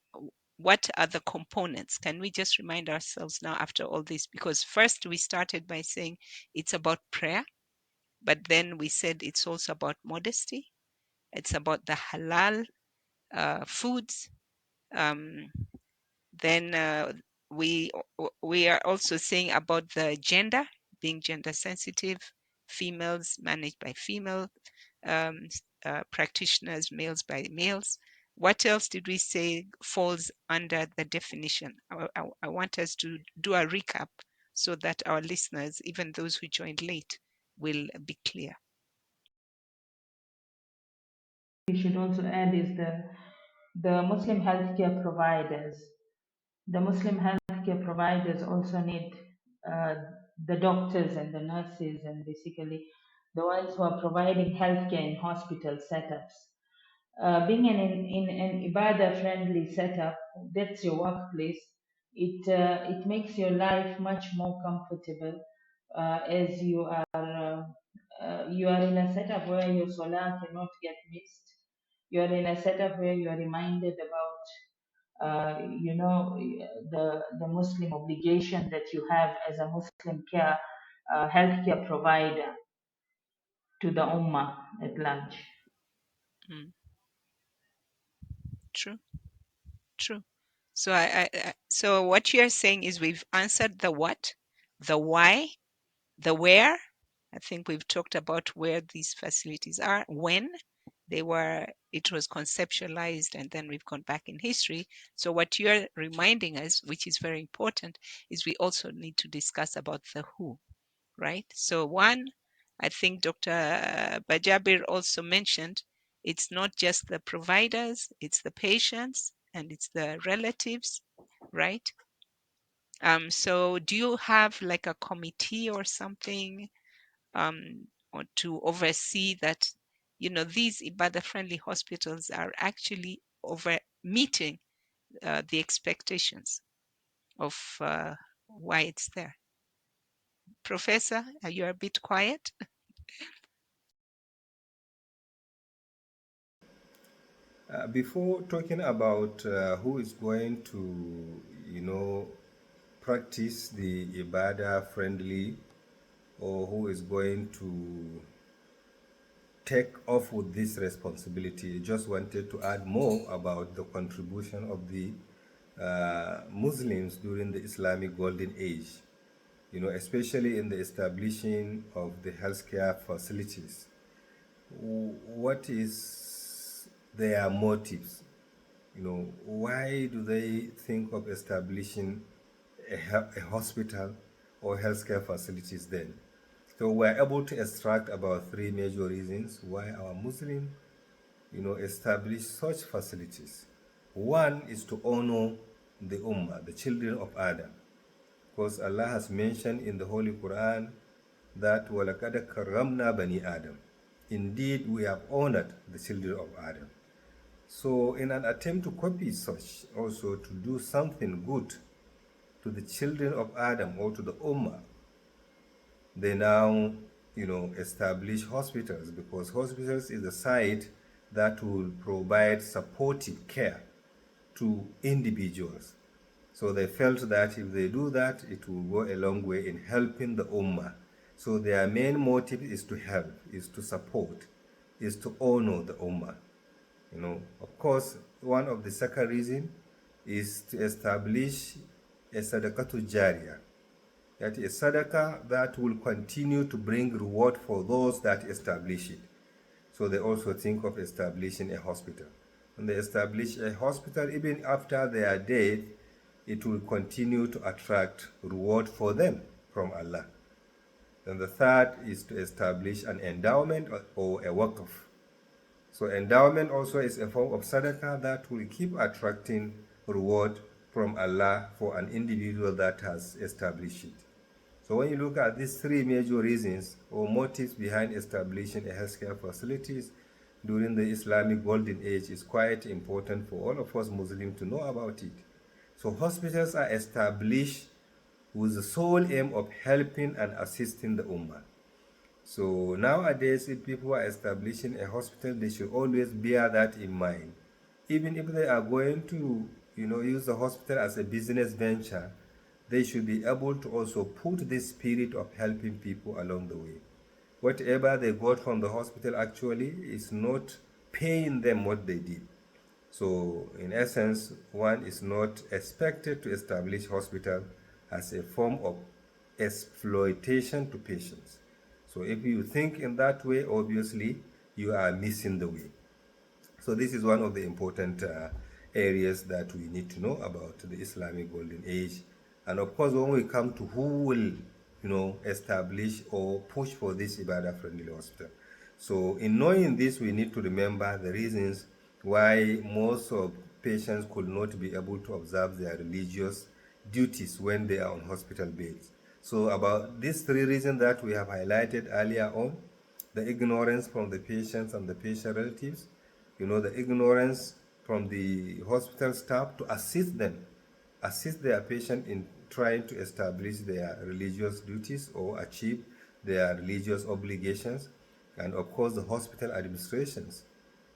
what are the components. Can we just remind ourselves now after all this? Because first we started by saying it's about prayer, but then we said it's also about modesty. It's about the halal foods. Um, then we we are also saying about the gender, being gender sensitive, females managed by female practitioners, males by males. What else did we say falls under the definition? I want us to do a recap so that our listeners, even those who joined late, will be clear. We should also add is the Muslim healthcare providers. The Muslim healthcare providers also need uh, the doctors and the nurses and basically the ones who are providing healthcare in hospital setups. Being in an Ibadah-friendly setup, that's your workplace. It makes your life much more comfortable as you are in a setup where your salah cannot get missed. You are in a setup where you are reminded about the Muslim obligation that you have as a Muslim healthcare provider to the Ummah at large. Mm, true, true. So so what you're saying is we've answered the what, the why, the where. I think we've talked about where these facilities are, when it was conceptualized, and then we've gone back in history. So what you're reminding us, which is very important, is we also need to discuss about the who, right? So one, I think Dr. Bajabir also mentioned, it's not just the providers, it's the patients and it's the relatives, right? So do you have like a committee or something or to oversee that, these Ibadah-friendly hospitals are actually over meeting the expectations of why it's there? Professor, are you a bit quiet? Before talking about who is going to, you know, practice the Ibadah friendly, or who is going to take off with this responsibility, I just wanted to add more about the contribution of the Muslims during the Islamic Golden Age, especially in the establishing of the healthcare facilities. What is their motives? Why do they think of establishing a hospital or healthcare facilities then? So we're able to extract about three major reasons why our Muslim, establish such facilities. One is to honor the Ummah, the children of Adam, because Allah has mentioned in the Holy Quran that وَلَقَدْ كَرَّمْنَا بَنِي Adam. Indeed, we have honored the children of Adam. So in an attempt to copy such, also to do something good to the children of Adam or to the Ummah, they now, establish hospitals, because hospitals is a site that will provide supportive care to individuals. So they felt that if they do that, it will go a long way in helping the Ummah. So their main motive is to help, is to support, is to honor the Ummah. Of course, one of the second reason is to establish a sadaqatul jariyah, that is sadaqah that will continue to bring reward for those that establish it. So they also think of establishing a hospital. When they establish a hospital, even after their death, it will continue to attract reward for them from Allah. Then the third is to establish an endowment or a waqf. So endowment also is a form of sadaqah that will keep attracting reward from Allah for an individual that has established it. So when you look at these three major reasons or motives behind establishing a healthcare facilities during the Islamic Golden Age, is quite important for all of us Muslims to know about it. So hospitals are established with the sole aim of helping and assisting the Ummah. So nowadays, if people are establishing a hospital, they should always bear that in mind. Even if they are going to, use the hospital as a business venture, they should be able to also put this spirit of helping people along the way. Whatever they got from the hospital actually is not paying them what they did. So in essence, one is not expected to establish hospital as a form of exploitation to patients. So if you think in that way, obviously you are missing the way. So this is one of the important areas that we need to know about the Islamic Golden Age. And of course, when we come to who will, establish or push for this Ibadah-Friendly Hospital. So in knowing this, we need to remember the reasons why most of patients could not be able to observe their religious duties when they are on hospital beds. So about these three reasons that we have highlighted earlier on, the ignorance from the patients and the patient relatives, the ignorance from the hospital staff to assist their patient in trying to establish their religious duties or achieve their religious obligations, and of course the hospital administrations.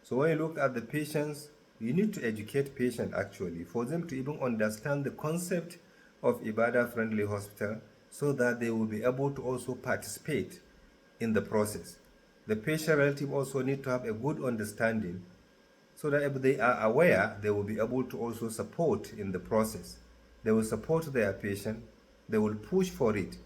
So when you look at the patients, you need to educate patients actually for them to even understand the concept of Ibadah-friendly hospital so that they will be able to also participate in the process. The patient relative also need to have a good understanding so that if they are aware, they will be able to also support in the process. They will support their patient, they will push for it.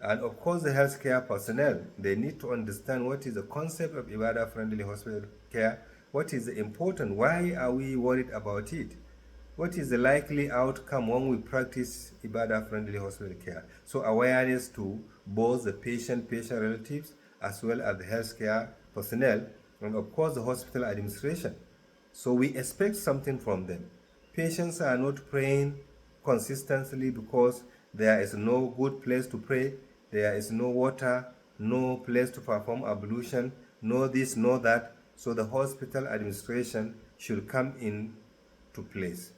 And of course, the healthcare personnel, they need to understand what is the concept of Ibadah-friendly hospital care, what is the important, why are we worried about it? What is the likely outcome when we practice Ibadah-friendly hospital care? So awareness to both the patient relatives, as well as the healthcare personnel, and of course the hospital administration. So we expect something from them. Patients are not praying consistently because there is no good place to pray, there is no water, no place to perform ablution, no this, no that. So the hospital administration should come in to place.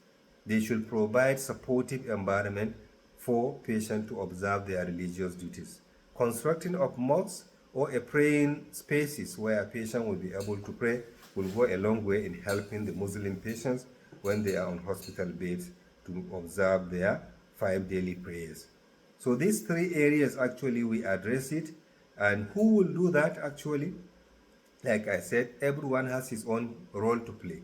They should provide supportive environment for patients to observe their religious duties. Constructing of mosques or a praying spaces where a patient will be able to pray will go a long way in helping the Muslim patients when they are on hospital beds to observe their 5 daily prayers. So these three areas actually we address it, and who will do that actually? Like I said, everyone has his own role to play,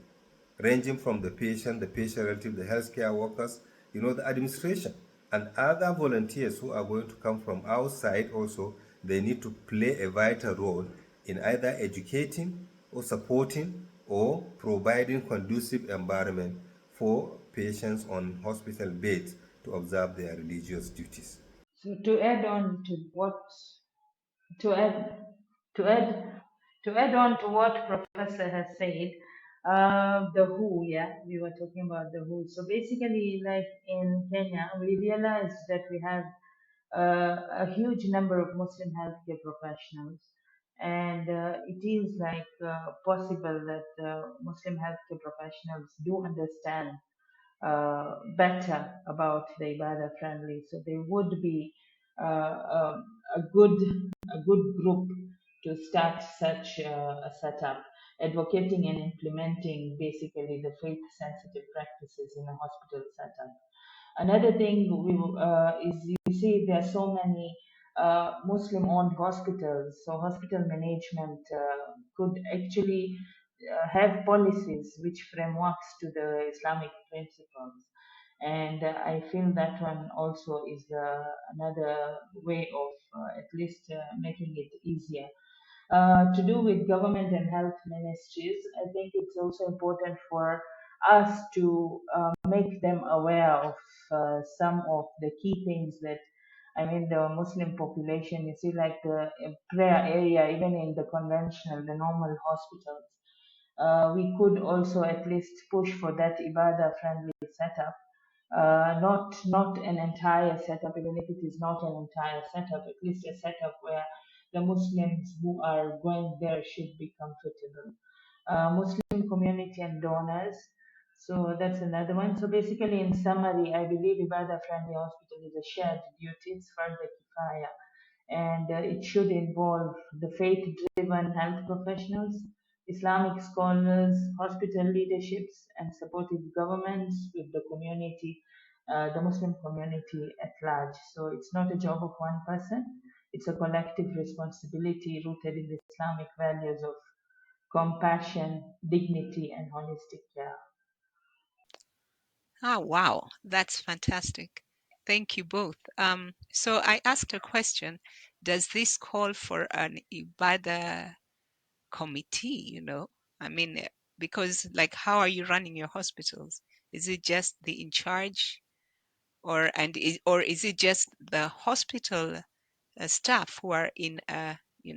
ranging from the patient relative, the healthcare workers, the administration, and other volunteers who are going to come from outside also. They need to play a vital role in either educating or supporting or providing conducive environment for patients on hospital beds to observe their religious duties. So to add on to what to add to add to add on to what Professor has said, the WHO, yeah, we were talking about the WHO. So basically, like in Kenya, we realized that we have a huge number of Muslim healthcare professionals, and it is like possible that Muslim healthcare professionals do understand better about the Ibadah friendly. So they would be a good group to start such a setup, advocating and implementing basically the faith sensitive practices in a hospital setup. Another thing is you see there are so many Muslim owned hospitals, so hospital management could actually have policies which frameworks to the Islamic principles. And I feel that one also is another way of at least making it easier to do with government and health ministries. I think it's also important for us to make them aware of some of the key things that I mean the Muslim population. You see, like the prayer area, even in the conventional, the normal hospitals. We could also at least push for that ibadah friendly setup, not an entire setup, even if it is not an entire setup, at least a setup where the Muslims who are going there should be comfortable. Muslim community and donors. So that's another one. So basically, in summary, I believe Ibadah Friendly Hospital is a shared duty. It's further kifaya, and it should involve the faith-driven health professionals, Islamic scholars, hospital leaderships, and supportive governments with the community, the Muslim community at large. So it's not a job of one person. It's a collective responsibility rooted in the Islamic values of compassion, dignity, and holistic care. Oh, wow, that's fantastic. Thank you both. So I asked a question. Does this call for an Ibadah committee? I mean, Because, like, how are you running your hospitals? Is it just the in charge, or is it just the hospital staff who are in a,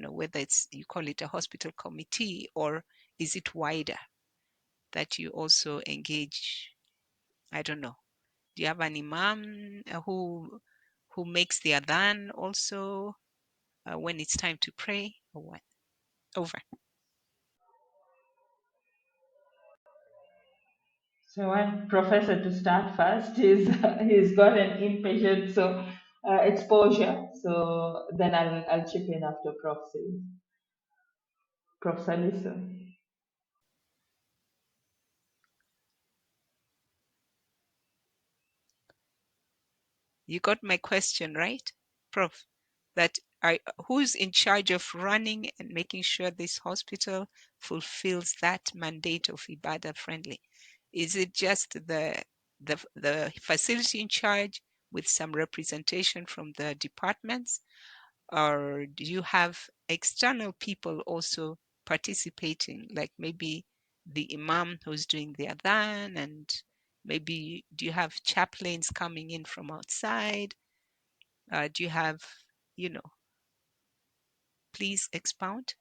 whether it's, you call it a hospital committee, or is it wider that you also engage? I don't know. Do you have an imam who makes the adhan also when it's time to pray, or what? Over. So I want Professor to start first. He's got an inpatient exposure. So then I'll chip in after Prof. Salisa. You got my question, right, Prof? That are, who's in charge of running and making sure this hospital fulfills that mandate of Ibadah friendly? Is it just the facility in charge with some representation from the departments, or do you have external people also participating, like maybe the imam who's doing the adhan, and maybe do you have chaplains coming in from outside? Do you have, you know, please expound.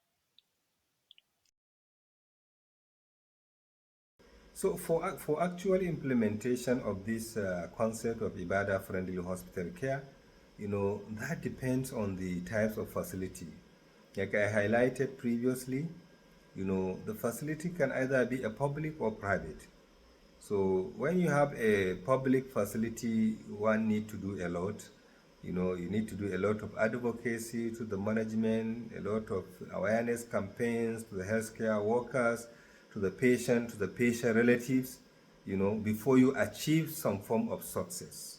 So for actual implementation of this concept of Ibadah-friendly hospital care, that depends on the types of facility. Like I highlighted previously, the facility can either be a public or private. So when you have a public facility, one need to do a lot. You need to do a lot of advocacy to the management, a lot of awareness campaigns to the healthcare workers, to the patient relatives, before you achieve some form of success.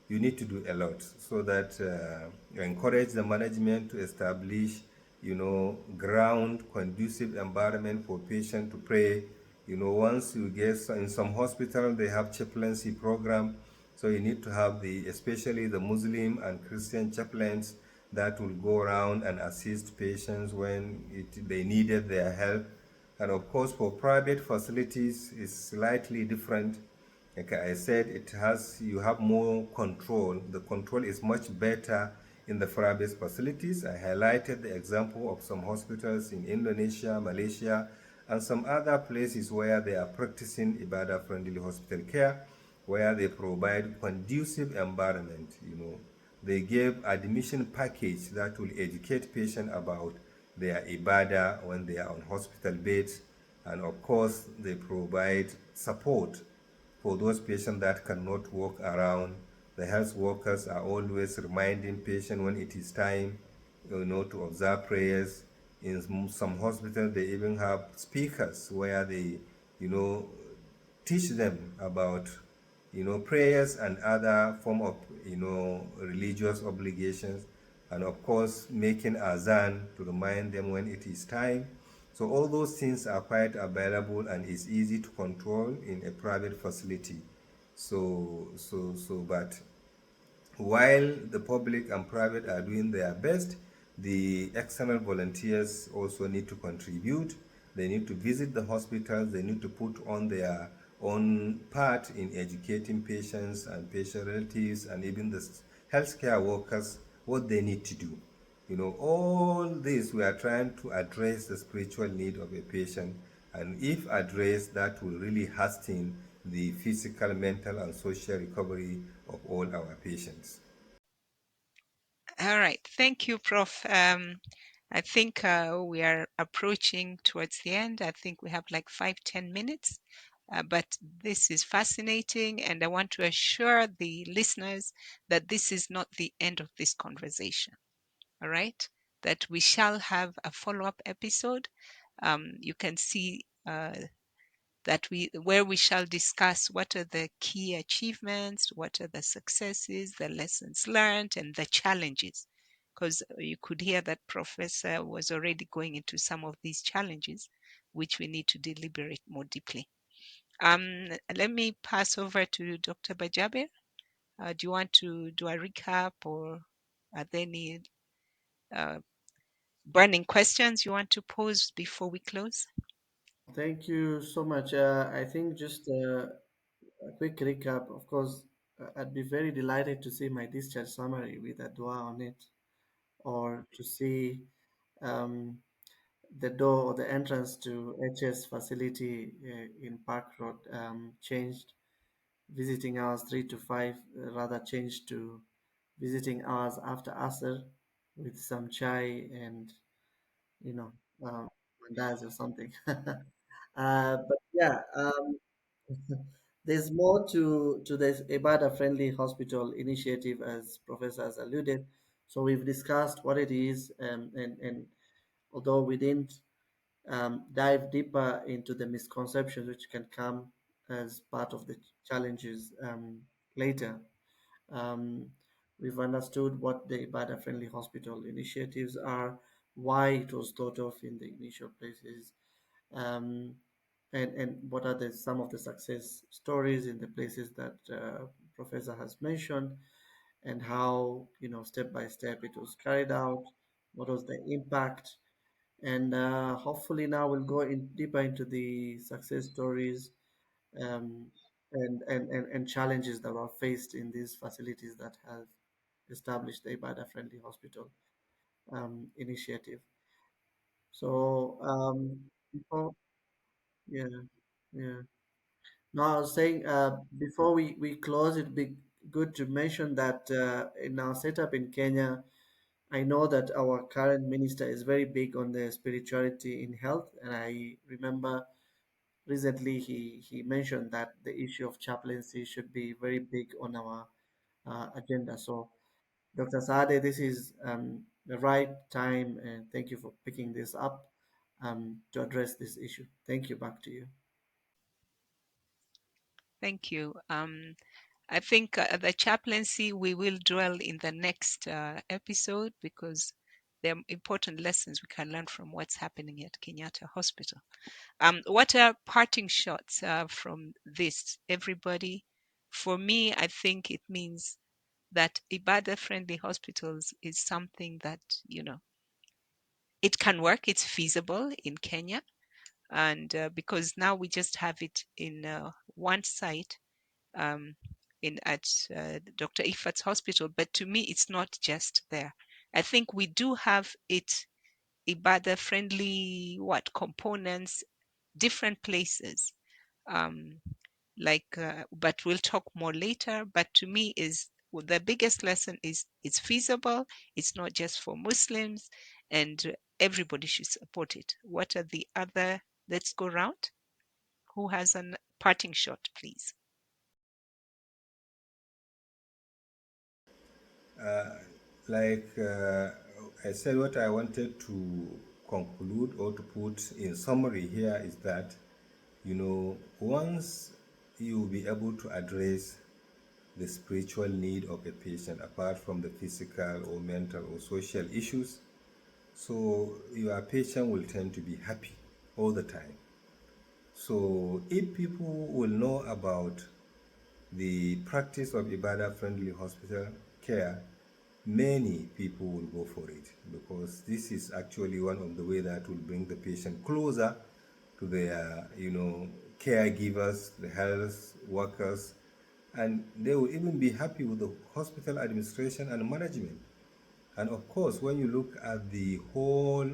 You need to do a lot so that you encourage the management to establish, ground conducive environment for patient to pray. Once you get in some hospital, they have chaplaincy program. So you need to have especially the Muslim and Christian chaplains that will go around and assist patients when they needed their help. And of course, for private facilities, it's slightly different. Like I said, you have more control. The control is much better in the private facilities. I highlighted the example of some hospitals in Indonesia, Malaysia, and some other places where they are practicing Ibadah-friendly hospital care, where they provide conducive environment. They give admission package that will educate patients about their Ibadah when they are on hospital beds, and of course they provide support for those patients that cannot walk around. The health workers are always reminding patients when it is time, to observe prayers. In some hospitals, they even have speakers where they, you know, teach them about, prayers and other form of, religious obligations, and of course making azan to remind them when it is time. So all those things are quite available and is easy to control in a private facility. But while the public and private are doing their best, the external volunteers also need to contribute. They need to visit the hospitals, they need to put on their own part in educating patients and patient relatives and even the healthcare workers what they need to do. All this we are trying to address the spiritual need of a patient, and if addressed, that will really hasten the physical, mental, and social recovery of all our patients. All right. Thank you, Prof. I think we are approaching towards the end. I think we have like 5-10 minutes. But this is fascinating, and I want to assure the listeners that this is not the end of this conversation. All right, that we shall have a follow-up episode. You can see where we shall discuss what are the key achievements, what are the successes, the lessons learned, and the challenges. Because you could hear that Professor was already going into some of these challenges, which we need to deliberate more deeply. Let me pass over to Dr. Bajaber. Do you want to do a recap, or are there any uh, burning questions you want to pose before we close? Thank you so much. I think just a quick recap. Of course, I'd be very delighted to see my discharge summary with a dua on it, or to see um, the door or the entrance to HS facility in Park Road changed, visiting hours 3 to 5, rather changed to visiting hours after Asr with some chai and you know mandas or something. But yeah, there's more to this Ibadah-Friendly Hospital initiative, as Professor has alluded. So we've discussed what it is, and although we didn't dive deeper into the misconceptions which can come as part of the challenges later. Um, we've understood what the Ibadah Friendly Hospital initiatives are, why it was thought of in the initial places, um, and what are some of the success stories in the places that Professor has mentioned, and how, step by step it was carried out, what was the impact, and hopefully now we'll go in deeper into the success stories um, and challenges that were faced in these facilities that have established the Ibadah Friendly Hospital initiative. So, before, yeah, yeah. No, I was saying before we close, it'd be good to mention that in our setup in Kenya, I know that our current minister is very big on the spirituality in health, and I remember recently he mentioned that the issue of chaplaincy should be very big on our agenda. So, Dr. Saade, this is the right time, and thank you for picking this up to address this issue. Thank you. Back to you. Thank you. I think the chaplaincy we will dwell in the next episode because there are important lessons we can learn from what's happening at Kenyatta Hospital. What are parting shots from this, everybody? For me, I think it means that Ibadah-friendly hospitals is something that, it can work, it's feasible in Kenya. And because now we just have it in one site um, in at Dr. Ifat's hospital, but to me, it's not just there. I think we do have it Ibadah-friendly components, different places. Um, but we'll talk more later. But to me, is the biggest lesson is it's feasible. It's not just for Muslims, and everybody should support it. What are the other? Let's go round. Who has a parting shot, please? Like I said, what I wanted to conclude or to put in summary here is that, once you will be able to address the spiritual need of a patient apart from the physical or mental or social issues, so your patient will tend to be happy all the time. So if people will know about the practice of Ibadah friendly hospital care, many people will go for it because this is actually one of the way that will bring the patient closer to their, caregivers, the health workers, and they will even be happy with the hospital administration and management. And of course, when you look at the whole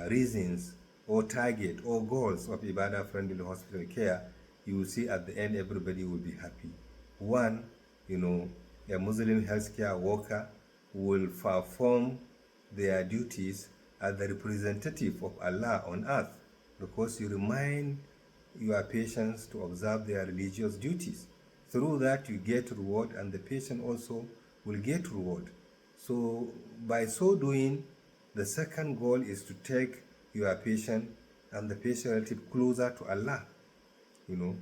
reasons or target or goals of Ibadah friendly hospital care, you will see at the end everybody will be happy. One, a Muslim healthcare worker will perform their duties as the representative of Allah on earth because you remind your patients to observe their religious duties. Through that, you get reward, and the patient also will get reward. So, by so doing, the second goal is to take your patient and the patient relative closer to Allah. You know,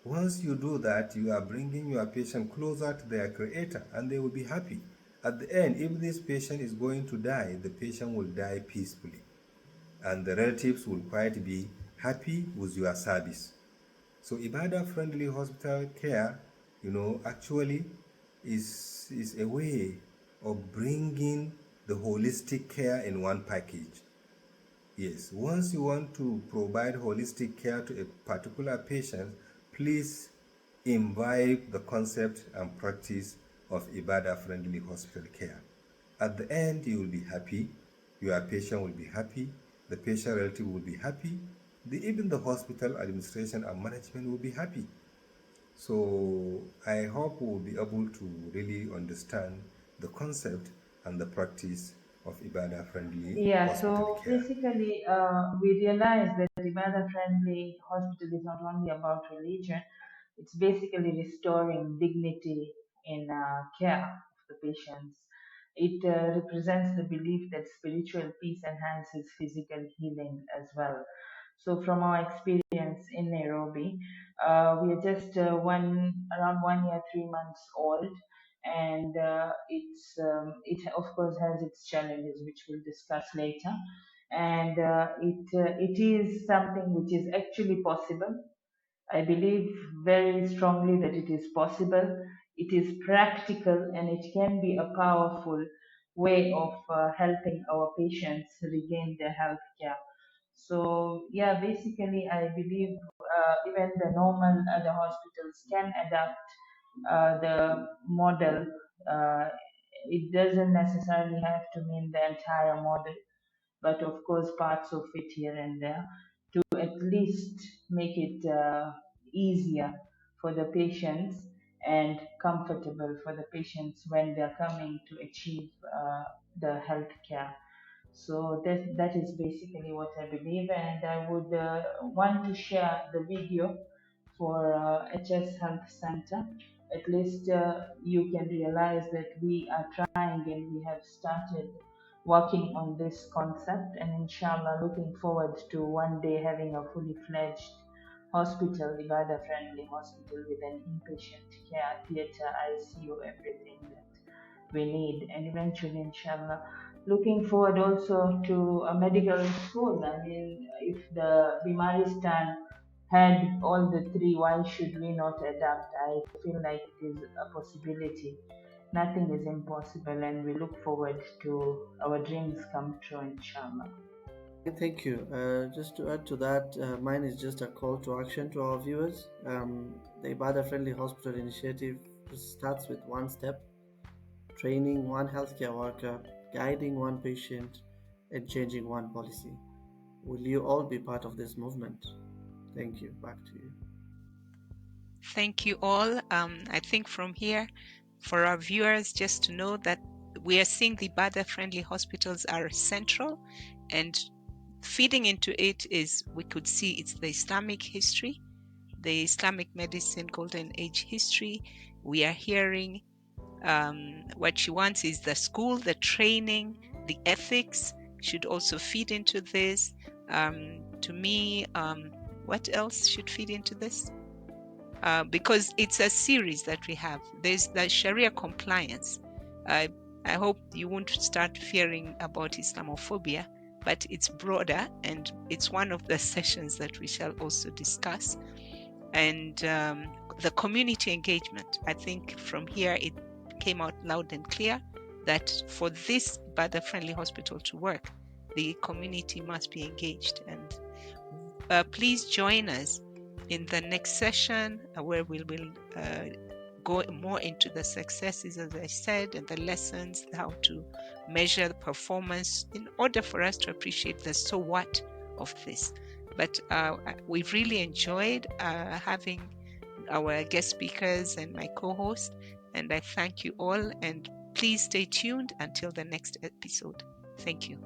once you do that, you are bringing your patient closer to their Creator, and they will be happy. At the end, if this patient is going to die, the patient will die peacefully, and the relatives will quite be happy with your service. So Ibadah friendly hospital care, actually is a way of bringing the holistic care in one package. Yes, once you want to provide holistic care to a particular patient, please imbibe the concept and practice of Ibadah-friendly hospital care. At the end, you will be happy, your patient will be happy, the patient relative will be happy, even the hospital administration and management will be happy. So I hope we'll be able to really understand the concept and the practice of Ibadah-friendly Yeah, hospital so care. basically, we realize that the Ibadah-Friendly Hospital is not only about religion, it's basically restoring dignity in care of the patients. It represents the belief that spiritual peace enhances physical healing as well. So, from our experience in Nairobi, we are just around 1 year, 3 months old, and it of course has its challenges, which we'll discuss later. And it is something which is actually possible. I believe very strongly that it is possible, it is practical, and it can be a powerful way of helping our patients regain their health care. So, yeah, basically, I believe even the normal other hospitals can adapt the model. Uh, it doesn't necessarily have to mean the entire model, but of course parts of it here and there to at least make it easier for the patients and comfortable for the patients when they're coming to achieve the health care. So that is basically what I believe, and I would want to share the video for HS Health Center. At least you can realize that we are trying and we have started working on this concept, and inshallah looking forward to one day having a fully fledged hospital, Ibadah friendly hospital with an inpatient care, theater, ICU, everything that we need. And eventually, inshallah, looking forward also to a medical school. I mean, if the Bimaristan had all the three, why should we not adapt? I feel like it is a possibility. Nothing is impossible, and we look forward to our dreams come true, inshallah. Thank you. Just to add to that, mine is just a call to action to our viewers. The Ibadah Friendly Hospital initiative starts with one step: training one healthcare worker, guiding one patient, and changing one policy. Will you all be part of this movement? Thank you. Back to you. Thank you all. I think from here, for our viewers, just to know that we are seeing the Ibadah-friendly hospitals are central, and feeding into it is, we could see it's the Islamic history, the Islamic medicine golden age history. We are hearing what she wants is the school, the training, the ethics should also feed into this. To me, what else should feed into this? Because it's a series that we have. There's the Sharia compliance. I hope you won't start fearing about Islamophobia, but it's broader, and it's one of the sessions that we shall also discuss. And the community engagement, I think from here it came out loud and clear that for this Ibadah-friendly hospital to work, the community must be engaged. And please join us in the next session where we will go more into the successes, as I said, and the lessons, how to measure the performance in order for us to appreciate the so what of this. But we've really enjoyed having our guest speakers and my co-host, and I thank you all, and please stay tuned until the next episode. Thank you.